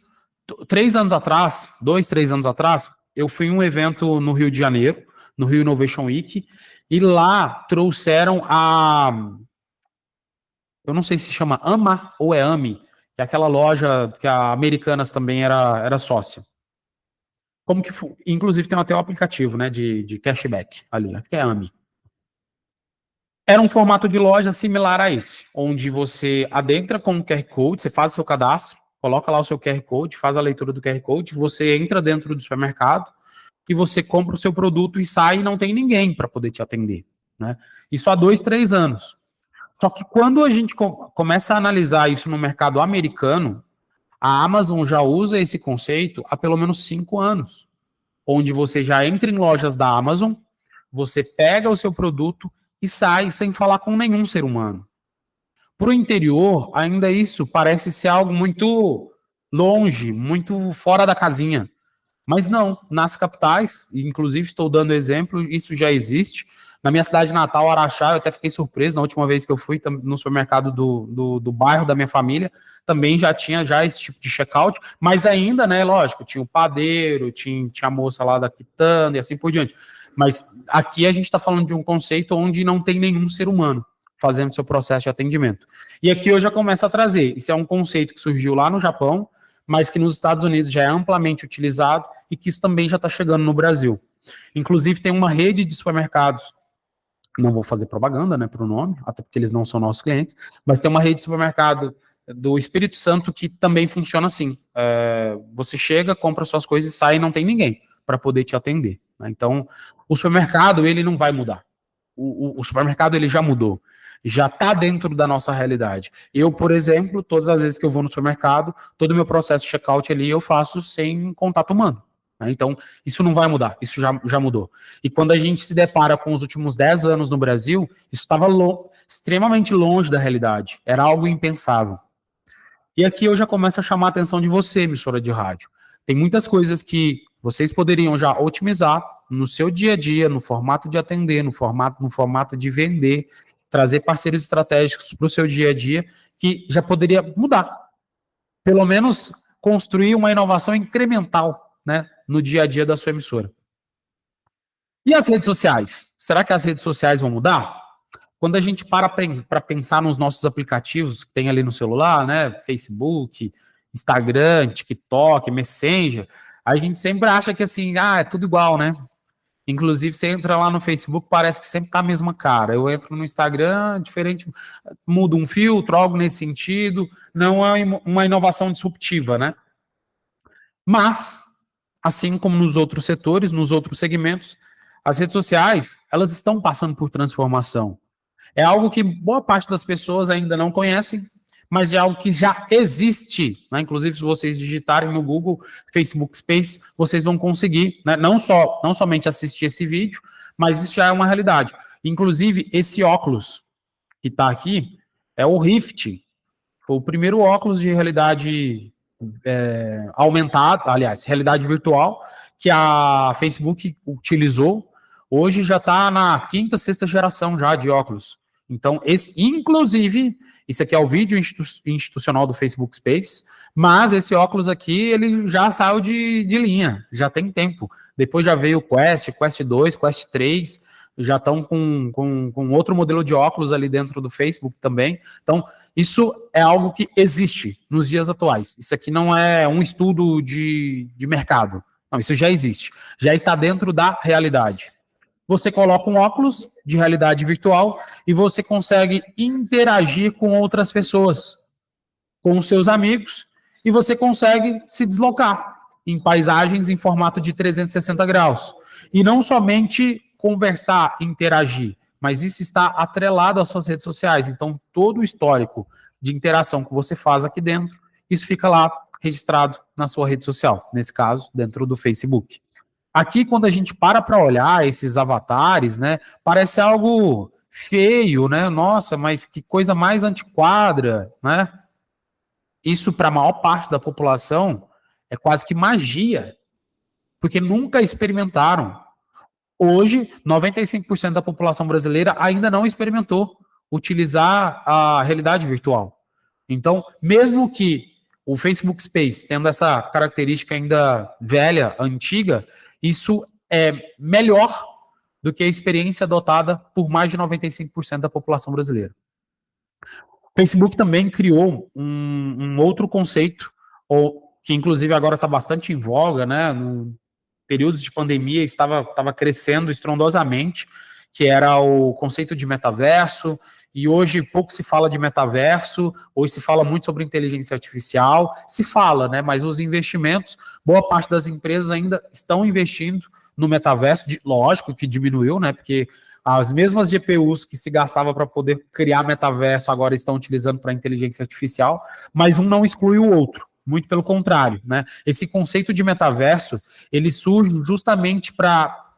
anos atrás, 3 anos atrás, eu fui em um evento no Rio de Janeiro, no Rio Innovation Week, e lá trouxeram eu não sei se chama AMA ou é AMI, que é aquela loja que a Americanas também era sócia. Como que inclusive tem até o aplicativo, né, de cashback ali, acho que é AMI. Era um formato de loja similar a esse, onde você adentra com o QR Code, você faz o seu cadastro, coloca lá o seu QR Code, faz a leitura do QR Code, você entra dentro do supermercado e você compra o seu produto e sai e não tem ninguém para poder te atender. Né? Isso há 2, 3 anos. Só que quando a gente começa a analisar isso no mercado americano, a Amazon já usa esse conceito há pelo menos 5 anos, onde você já entra em lojas da Amazon, você pega o seu produto e sai sem falar com nenhum ser humano. Para o interior, ainda isso parece ser algo muito longe, muito fora da casinha. Mas não, nas capitais, inclusive estou dando exemplo, isso já existe. Na minha cidade natal, Araxá, eu até fiquei surpreso na última vez que eu fui no supermercado do bairro da minha família, também já tinha esse tipo de checkout, mas ainda, né, lógico, tinha o padeiro, tinha a moça lá da quitanda e assim por diante. Mas aqui a gente está falando de um conceito onde não tem nenhum ser humano fazendo seu processo de atendimento. E aqui eu já começo a trazer, isso é um conceito que surgiu lá no Japão, mas que nos Estados Unidos já é amplamente utilizado e que isso também já está chegando no Brasil. Inclusive tem uma rede de supermercados, não vou fazer propaganda, né, para o nome, até porque eles não são nossos clientes, mas tem uma rede de supermercado do Espírito Santo que também funciona assim. Você chega, compra suas coisas e sai e não tem ninguém para poder te atender. Né? Então, o supermercado, ele não vai mudar. O supermercado, ele já mudou. Já está dentro da nossa realidade. Eu, por exemplo, todas as vezes que eu vou no supermercado, todo o meu processo de checkout ali eu faço sem contato humano. Né? Então, isso não vai mudar, isso já mudou. E quando a gente se depara com os últimos 10 anos no Brasil, isso estava extremamente longe da realidade. Era algo impensável. E aqui eu já começo a chamar a atenção de você, emissora de rádio. Tem muitas coisas que vocês poderiam já otimizar no seu dia a dia, no formato de atender, no formato de vender, trazer parceiros estratégicos para o seu dia a dia, que já poderia mudar. Pelo menos construir uma inovação incremental, né, no dia a dia da sua emissora. E as redes sociais? Será que as redes sociais vão mudar? Quando a gente para pensar nos nossos aplicativos que tem ali no celular, né, Facebook, Instagram, TikTok, Messenger, a gente sempre acha que assim, é tudo igual, né? Inclusive, você entra lá no Facebook, parece que sempre tá a mesma cara. Eu entro no Instagram, diferente, muda um filtro, algo nesse sentido. Não é uma inovação disruptiva, né? Mas, assim como nos outros setores, nos outros segmentos, as redes sociais, elas estão passando por transformação. É algo que boa parte das pessoas ainda não conhecem, mas é algo que já existe, né? Inclusive, se vocês digitarem no Google Facebook Space, vocês vão conseguir, né? Não somente assistir esse vídeo, mas isso já é uma realidade. Inclusive, esse óculos que está aqui é o Rift, foi o primeiro óculos de realidade aumentada, aliás, realidade virtual, que a Facebook utilizou. Hoje já está na quinta, sexta geração já de óculos. Então, inclusive, isso aqui é o vídeo institucional do Facebook Space, mas esse óculos aqui, ele já saiu de linha, já tem tempo. Depois já veio o Quest 2, Quest 3, já estão com outro modelo de óculos ali dentro do Facebook também. Então, isso é algo que existe nos dias atuais. Isso aqui não é um estudo de mercado. Não, isso já existe. Já está dentro da realidade. Você coloca um óculos de realidade virtual e você consegue interagir com outras pessoas, com os seus amigos, e você consegue se deslocar em paisagens em formato de 360 graus. E não somente conversar, interagir, mas isso está atrelado às suas redes sociais. Então, todo o histórico de interação que você faz aqui dentro, isso fica lá registrado na sua rede social, nesse caso, dentro do Facebook. Aqui, quando a gente para olhar esses avatares, né, parece algo feio, né? Nossa, mas que coisa mais antiquada, né? Isso, para a maior parte da população, é quase que magia, porque nunca experimentaram. Hoje, 95% da população brasileira ainda não experimentou utilizar a realidade virtual. Então, mesmo que o Facebook Space, tendo essa característica ainda velha, antiga, isso é melhor do que a experiência adotada por mais de 95% da população brasileira. O Facebook também criou um outro conceito, que inclusive agora está bastante em voga, né? No períodos de pandemia estava crescendo estrondosamente, que era o conceito de metaverso, e hoje pouco se fala de metaverso, hoje se fala muito sobre inteligência artificial, se fala, né? Mas os investimentos, boa parte das empresas ainda estão investindo no metaverso, lógico que diminuiu, né? Porque as mesmas GPUs que se gastava para poder criar metaverso agora estão utilizando para inteligência artificial, mas um não exclui o outro. Muito pelo contrário, né? Esse conceito de metaverso, ele surge justamente para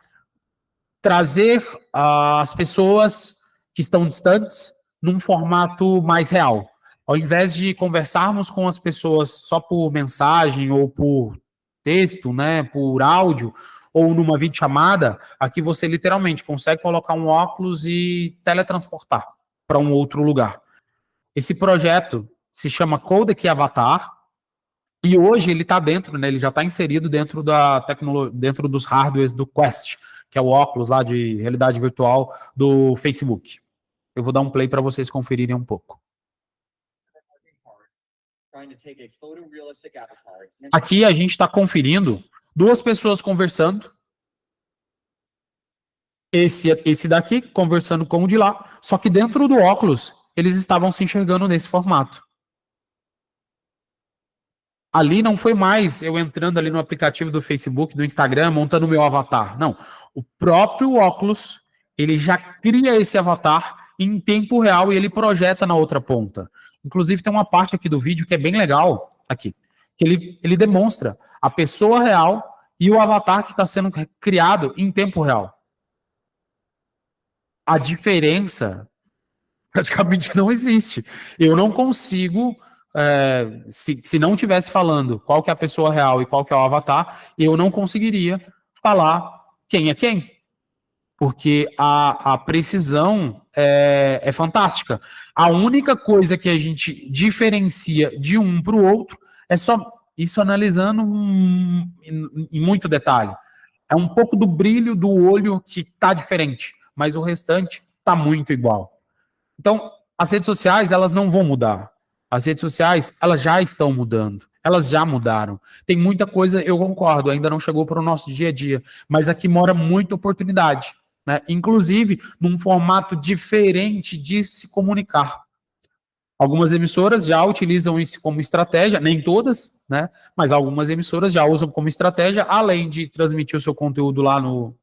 trazer as pessoas que estão distantes num formato mais real. Ao invés de conversarmos com as pessoas só por mensagem ou por texto, né, por áudio, ou numa videochamada, aqui você literalmente consegue colocar um óculos e teletransportar para um outro lugar. Esse projeto se chama Codec Avatar, e hoje ele está dentro, né? Ele já está inserido dentro da tecnologia, dentro dos hardwares do Quest, que é o óculos lá de realidade virtual do Facebook. Eu vou dar um play para vocês conferirem um pouco. Aqui a gente está conferindo duas pessoas conversando. Esse daqui conversando com o de lá, só que dentro do óculos eles estavam se enxergando nesse formato. Ali não foi mais eu entrando ali no aplicativo do Facebook, do Instagram, montando o meu avatar. Não. O próprio óculos, ele já cria esse avatar em tempo real e ele projeta na outra ponta. Inclusive, tem uma parte aqui do vídeo que é bem legal, aqui, que ele demonstra a pessoa real e o avatar que está sendo criado em tempo real. A diferença praticamente não existe. Eu não consigo... se não tivesse falando qual que é a pessoa real e qual que é o avatar, eu não conseguiria falar quem é quem. Porque a precisão é fantástica. A única coisa que a gente diferencia de um para o outro é só isso analisando em muito detalhe. É um pouco do brilho do olho que está diferente, mas o restante está muito igual. Então, as redes sociais, elas não vão mudar. As redes sociais, elas já estão mudando. elas já mudaram. Tem muita coisa, eu concordo, ainda não chegou para o nosso dia a dia, mas aqui mora muita oportunidade, né? Inclusive num formato diferente de se comunicar. Algumas emissoras já utilizam isso como estratégia, nem todas, né? Mas algumas emissoras já usam como estratégia, além de transmitir o seu conteúdo lá no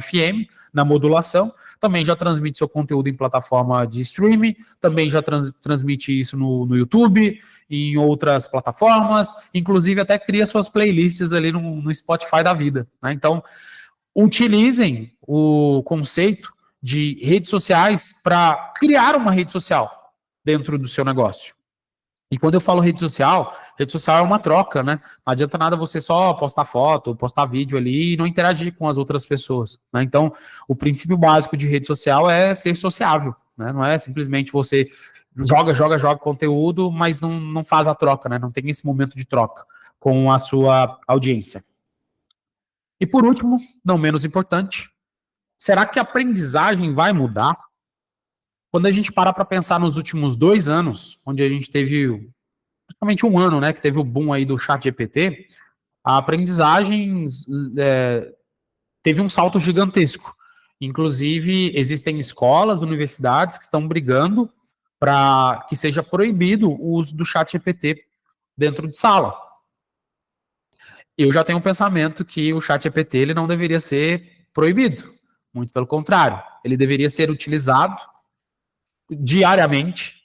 FM, na modulação, também já transmite seu conteúdo em plataforma de streaming, também já transmite isso no YouTube, em outras plataformas, inclusive até cria suas playlists ali no Spotify da vida, né? Então, utilizem o conceito de redes sociais para criar uma rede social dentro do seu negócio. E quando eu falo rede social é uma troca, né? Não adianta nada você só postar foto, postar vídeo ali e não interagir com as outras pessoas, né? Então, o princípio básico de rede social é ser sociável, né? Não é simplesmente você joga conteúdo, mas não faz a troca, né? Não tem esse momento de troca com a sua audiência. E por último, não menos importante, será que a aprendizagem vai mudar? Quando a gente para pensar nos últimos 2 anos, onde a gente teve praticamente um ano, né, que teve o boom aí do ChatGPT, a aprendizagem teve um salto gigantesco. Inclusive, existem escolas, universidades que estão brigando para que seja proibido o uso do ChatGPT dentro de sala. Eu já tenho um pensamento que o ChatGPT ele não deveria ser proibido. Muito pelo contrário, ele deveria ser utilizado diariamente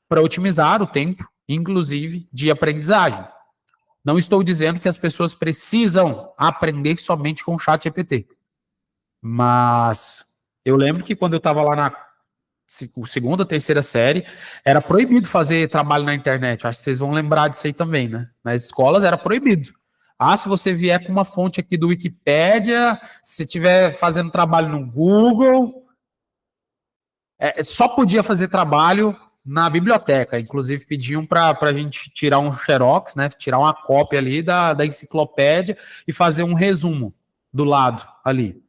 para otimizar o tempo, inclusive de aprendizagem. Não estou dizendo que as pessoas precisam aprender somente com o ChatGPT, mas eu lembro que quando eu estava lá na segunda, terceira série, era proibido fazer trabalho na internet. Acho que vocês vão lembrar disso aí também, né? Nas escolas era proibido. Ah, se você vier com uma fonte aqui do Wikipédia, se estiver fazendo trabalho no Google, só podia fazer trabalho na biblioteca. Inclusive pediam para a gente tirar um xerox, né? Tirar uma cópia ali da enciclopédia e fazer um resumo do lado ali.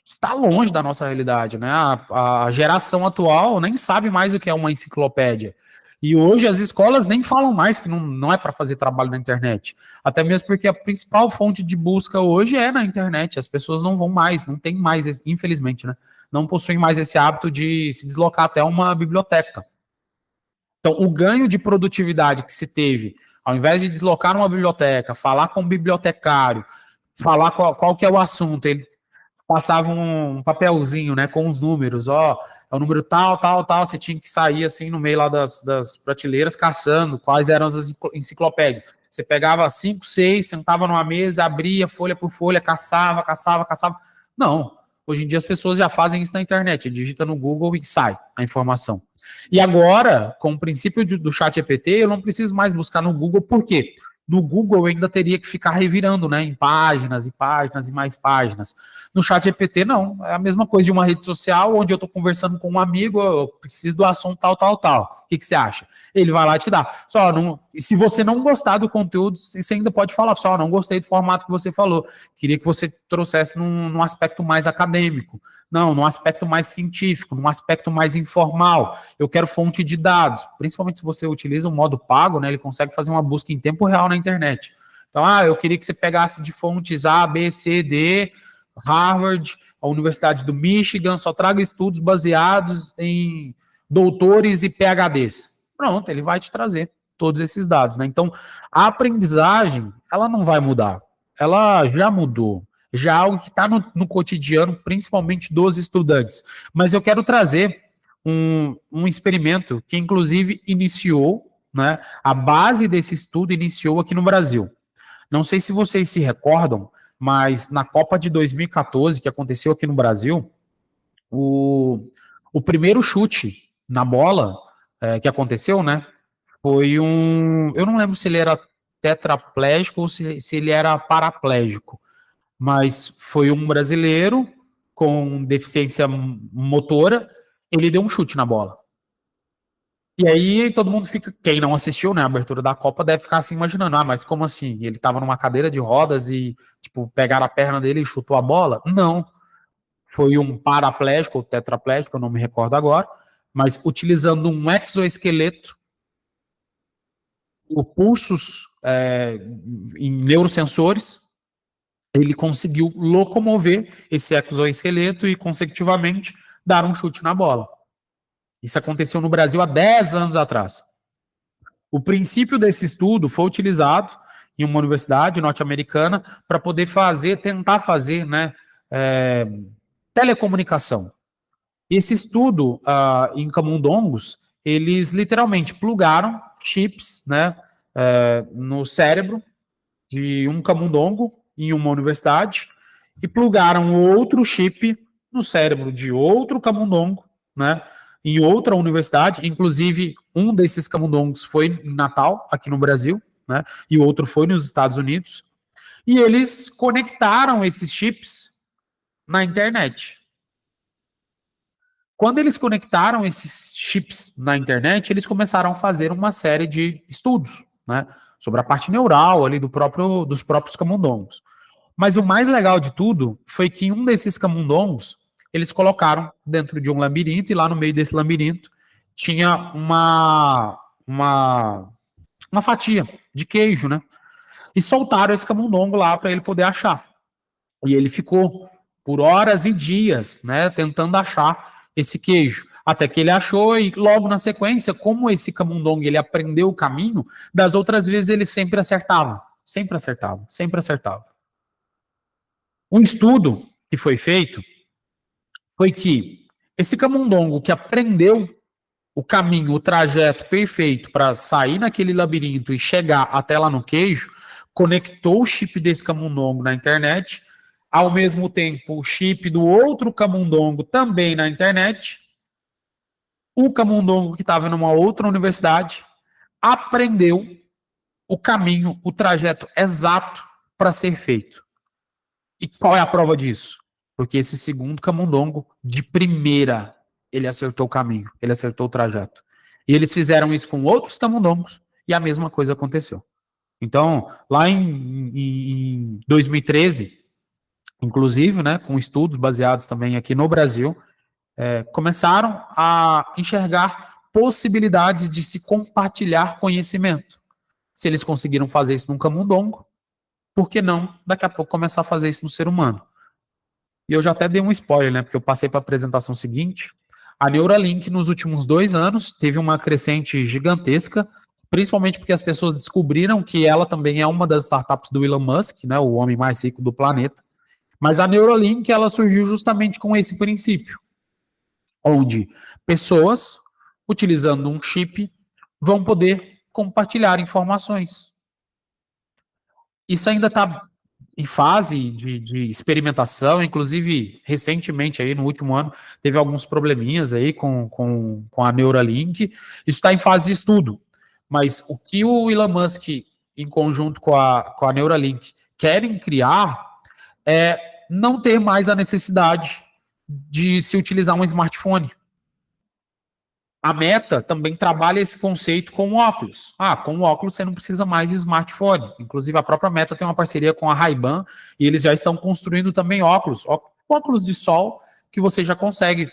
Está longe da nossa realidade, né? A geração atual nem sabe mais o que é uma enciclopédia. E hoje as escolas nem falam mais que não é para fazer trabalho na internet. Até mesmo porque a principal fonte de busca hoje é na internet. As pessoas não vão mais, não tem mais, infelizmente, né? Não possuem mais esse hábito de se deslocar até uma biblioteca. Então, o ganho de produtividade que se teve, ao invés de deslocar numa biblioteca, falar com o bibliotecário, falar qual que é o assunto, ele passava um papelzinho, né, com os números, é o número tal, você tinha que sair assim no meio lá das prateleiras caçando quais eram as enciclopédias. Você pegava 5, 6, sentava numa mesa, abria folha por folha, caçava. Não, hoje em dia as pessoas já fazem isso na internet, digita no Google e sai a informação. E agora, com o princípio do ChatGPT, eu não preciso mais buscar no Google, por quê? No Google eu ainda teria que ficar revirando, né, em páginas e páginas e mais páginas. No ChatGPT, não. É a mesma coisa de uma rede social onde eu estou conversando com um amigo, eu preciso do assunto tal. O que você acha? Ele vai lá e te dá. Só não, se você não gostar do conteúdo, você ainda pode falar, só não gostei do formato que você falou. Queria que você trouxesse num aspecto mais acadêmico. Não, num aspecto mais científico, num aspecto mais informal. Eu quero fonte de dados, principalmente se você utiliza o modo pago, né? Ele consegue fazer uma busca em tempo real na internet. Então, eu queria que você pegasse de fontes A, B, C, D, Harvard, a Universidade do Michigan, só traga estudos baseados em doutores e PhDs. Pronto, ele vai te trazer todos esses dados, né? Então, a aprendizagem, ela não vai mudar. Ela já mudou. Já é algo que está no cotidiano, principalmente dos estudantes. Mas eu quero trazer um experimento que, inclusive, iniciou, né? A base desse estudo iniciou aqui no Brasil. Não sei se vocês se recordam, mas na Copa de 2014, que aconteceu aqui no Brasil, o primeiro chute na bola que aconteceu, né? Foi eu não lembro se ele era tetraplégico ou se ele era paraplégico, mas foi um brasileiro com deficiência motora, ele deu um chute na bola. E aí todo mundo fica, quem não assistiu, né, a abertura da Copa deve ficar assim imaginando, mas como assim? Ele tava numa cadeira de rodas e, tipo, pegaram a perna dele e chutou a bola? Não. Foi um paraplégico ou tetraplégico, eu não me recordo agora, mas utilizando um exoesqueleto, o pulsos em neurosensores, ele conseguiu locomover esse exoesqueleto e, consecutivamente, dar um chute na bola. Isso aconteceu no Brasil há 10 anos atrás. O princípio desse estudo foi utilizado em uma universidade norte-americana para poder tentar fazer, né, telecomunicação. Esse estudo em camundongos, eles literalmente plugaram chips, né, no cérebro de um camundongo em uma universidade e plugaram outro chip no cérebro de outro camundongo, né, em outra universidade. Inclusive, um desses camundongos foi em Natal, aqui no Brasil, né, e o outro foi nos Estados Unidos. E eles conectaram esses chips na internet. Quando eles conectaram esses chips na internet, eles começaram a fazer uma série de estudos, né, sobre a parte neural ali dos próprios camundongos. Mas o mais legal de tudo foi que um desses camundongos, eles colocaram dentro de um labirinto, e lá no meio desse labirinto tinha uma fatia de queijo, né? E soltaram esse camundongo lá para ele poder achar. E ele ficou por horas e dias, né, tentando achar esse queijo. Até que ele achou, e logo na sequência, como esse camundongo ele aprendeu o caminho, das outras vezes ele sempre acertava. Sempre acertava, sempre acertava. Um estudo que foi feito foi que esse camundongo que aprendeu o caminho, o trajeto perfeito para sair naquele labirinto e chegar até lá no queijo, conectou o chip desse camundongo na internet, ao mesmo tempo o chip do outro camundongo também na internet. O camundongo que estava numa outra universidade aprendeu o caminho, o trajeto exato para ser feito. E qual é a prova disso? Porque esse segundo camundongo, de primeira, ele acertou o caminho, ele acertou o trajeto. E eles fizeram isso com outros camundongos e a mesma coisa aconteceu. Então, lá em 2013, inclusive, né, com estudos baseados também aqui no Brasil, começaram a enxergar possibilidades de se compartilhar conhecimento. Se eles conseguiram fazer isso num camundongo, por que não, daqui a pouco, começar a fazer isso no ser humano? E eu já até dei um spoiler, né? Porque eu passei para a apresentação seguinte. A Neuralink, nos últimos 2 anos, teve uma crescente gigantesca, principalmente porque as pessoas descobriram que ela também é uma das startups do Elon Musk, né? O homem mais rico do planeta. Mas a Neuralink, ela surgiu justamente com esse princípio, onde pessoas, utilizando um chip, vão poder compartilhar informações. Isso ainda está em fase de experimentação, inclusive recentemente, aí no último ano, teve alguns probleminhas aí com a Neuralink. Isso está em fase de estudo. Mas o que o Elon Musk, em conjunto com a Neuralink, querem criar é não ter mais a necessidade de se utilizar um smartphone. A Meta também trabalha esse conceito com o óculos. Com o óculos você não precisa mais de smartphone. Inclusive, a própria Meta tem uma parceria com a Ray-Ban e eles já estão construindo também óculos de sol que você já consegue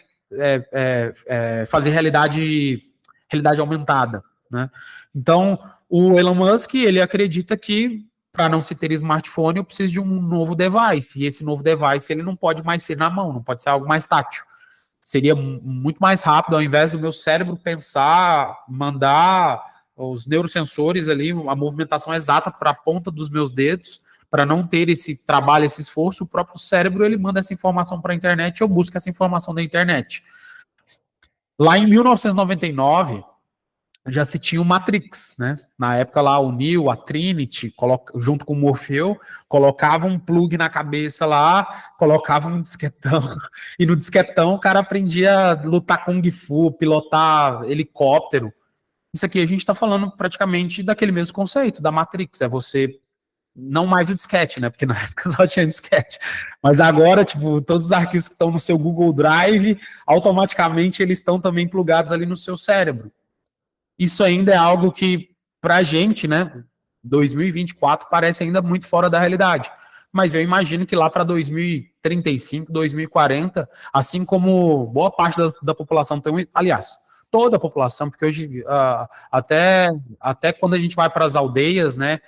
fazer realidade aumentada, né? Então, o Elon Musk, ele acredita que para não se ter smartphone, eu preciso de um novo device. E esse novo device, ele não pode mais ser na mão, não pode ser algo mais tátil. Seria muito mais rápido, ao invés do meu cérebro pensar, mandar os neurosensores ali, a movimentação exata para a ponta dos meus dedos, para não ter esse trabalho, esse esforço, o próprio cérebro ele manda essa informação para a internet, eu busco essa informação da internet. Lá em 1999, já se tinha o Matrix, né? Na época lá, o Neo, a Trinity, junto com o Morfeu, colocava um plug na cabeça lá, colocava um disquetão, e no disquetão o cara aprendia a lutar Kung Fu, pilotar helicóptero. Isso aqui a gente está falando praticamente daquele mesmo conceito, da Matrix, é você, não mais o disquete, né? Porque na época só tinha disquete. Mas agora, tipo, todos os arquivos que estão no seu Google Drive, automaticamente eles estão também plugados ali no seu cérebro. Isso ainda é algo que, para a gente, né, 2024 parece ainda muito fora da realidade. Mas eu imagino que lá para 2035, 2040, assim como boa parte da população tem, aliás, toda a população, porque hoje, até quando a gente vai para as aldeias, né,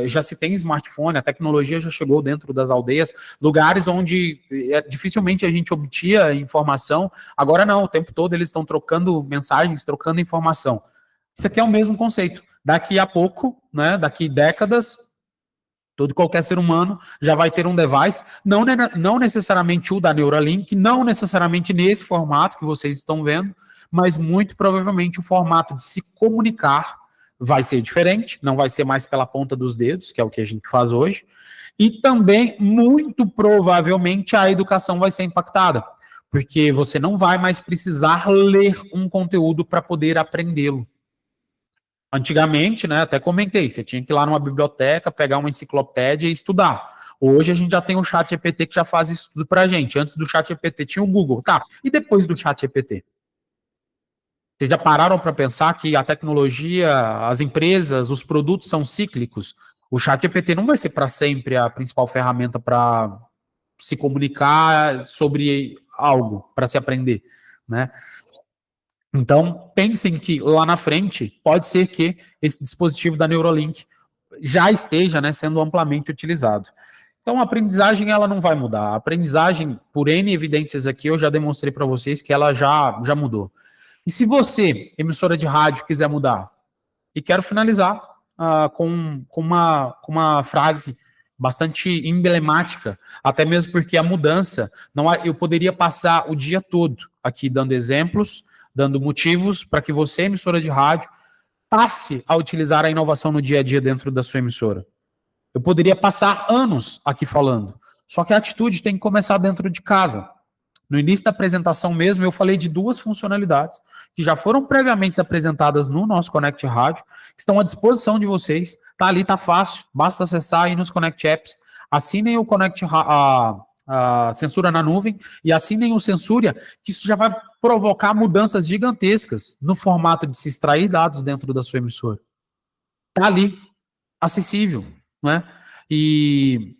já se tem smartphone, a tecnologia já chegou dentro das aldeias, lugares onde dificilmente a gente obtinha informação, agora não, o tempo todo eles estão trocando mensagens, trocando informação. Isso aqui é o mesmo conceito. Daqui a pouco, né, daqui décadas, todo qualquer ser humano já vai ter um device, não necessariamente o da Neuralink, não necessariamente nesse formato que vocês estão vendo, mas muito provavelmente o formato de se comunicar vai ser diferente, não vai ser mais pela ponta dos dedos, que é o que a gente faz hoje, e também, muito provavelmente, a educação vai ser impactada, porque você não vai mais precisar ler um conteúdo para poder aprendê-lo. Antigamente, né, até comentei, você tinha que ir lá numa biblioteca, pegar uma enciclopédia e estudar. Hoje a gente já tem o ChatGPT que já faz isso tudo pra gente. Antes do ChatGPT tinha o Google. Tá, e depois do ChatGPT? Vocês já pararam para pensar que a tecnologia, as empresas, os produtos são cíclicos? O ChatGPT não vai ser para sempre a principal ferramenta para se comunicar sobre algo, para se aprender, né? Então, pensem que lá na frente, pode ser que esse dispositivo da Neuralink já esteja, né, sendo amplamente utilizado. Então, a aprendizagem ela não vai mudar. A aprendizagem, por N evidências aqui, eu já demonstrei para vocês que ela já mudou. E se você, emissora de rádio, quiser mudar, e quero finalizar com uma frase bastante emblemática, até mesmo porque a mudança, eu poderia passar o dia todo aqui dando exemplos, dando motivos para que você, emissora de rádio, passe a utilizar a inovação no dia a dia dentro da sua emissora. Eu poderia passar anos aqui falando, só que a atitude tem que começar dentro de casa. No início da apresentação mesmo, eu falei de 2 funcionalidades que já foram previamente apresentadas no nosso Connect Rádio, que estão à disposição de vocês. Tá ali, tá fácil, basta acessar aí nos Connect Apps, assinem o Connect a Censura na Nuvem e assinem o Censúria, que isso já vai provocar mudanças gigantescas no formato de se extrair dados dentro da sua emissora. Tá ali, acessível, né? E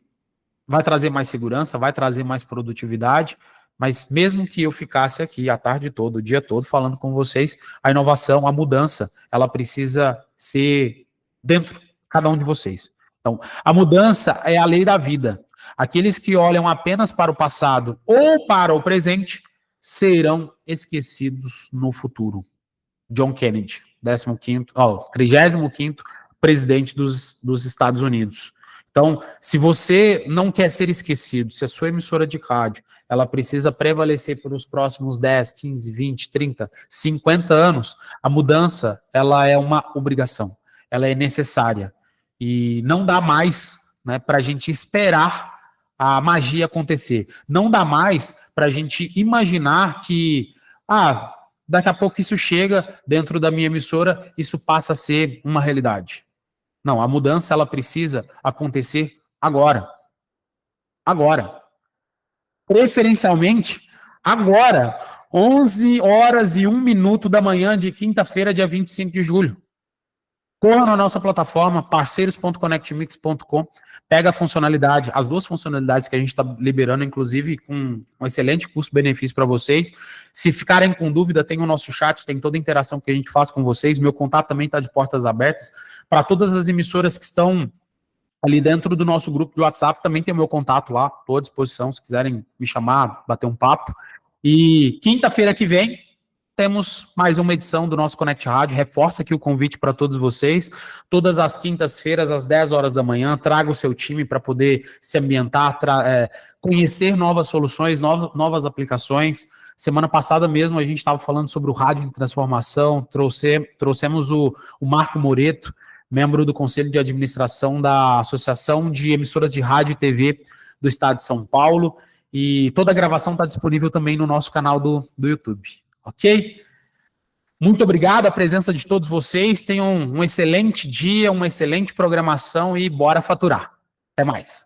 vai trazer mais segurança, vai trazer mais produtividade, mas mesmo que eu ficasse aqui a tarde toda, o dia todo, falando com vocês, a inovação, a mudança, ela precisa ser dentro de cada um de vocês. Então, a mudança é a lei da vida. Aqueles que olham apenas para o passado ou para o presente serão esquecidos no futuro. John Kennedy, 35º presidente dos Estados Unidos. Então, se você não quer ser esquecido, se a sua emissora de rádio ela precisa prevalecer por os próximos 10, 15, 20, 30, 50 anos, a mudança ela é uma obrigação, ela é necessária. E não dá mais, né, para a gente esperar a magia acontecer. Não dá mais para a gente imaginar que, daqui a pouco isso chega dentro da minha emissora, isso passa a ser uma realidade. Não, a mudança ela precisa acontecer agora. Agora. Preferencialmente, agora, 11 horas e 1 minuto da manhã de quinta-feira, dia 25 de julho. Corra na nossa plataforma, parceiros.connectmix.com, pega a funcionalidade, as 2 funcionalidades que a gente está liberando, inclusive com um excelente custo-benefício para vocês. Se ficarem com dúvida, tem o nosso chat, tem toda a interação que a gente faz com vocês. Meu contato também está de portas abertas. Para todas as emissoras que estão ali dentro do nosso grupo de WhatsApp, também tem o meu contato lá, estou à disposição, se quiserem me chamar, bater um papo. E quinta-feira que vem, temos mais uma edição do nosso Connect Rádio. Reforça aqui o convite para todos vocês. Todas as quintas-feiras, às 10 horas da manhã, traga o seu time para poder se ambientar, conhecer novas soluções, novas aplicações. Semana passada mesmo a gente estava falando sobre o rádio em transformação, trouxemos o Marco Moreto, membro do Conselho de Administração da Associação de Emissoras de Rádio e TV do Estado de São Paulo, e toda a gravação está disponível também no nosso canal do YouTube, ok? Muito obrigado a presença de todos vocês, tenham um excelente dia, uma excelente programação e bora faturar. Até mais.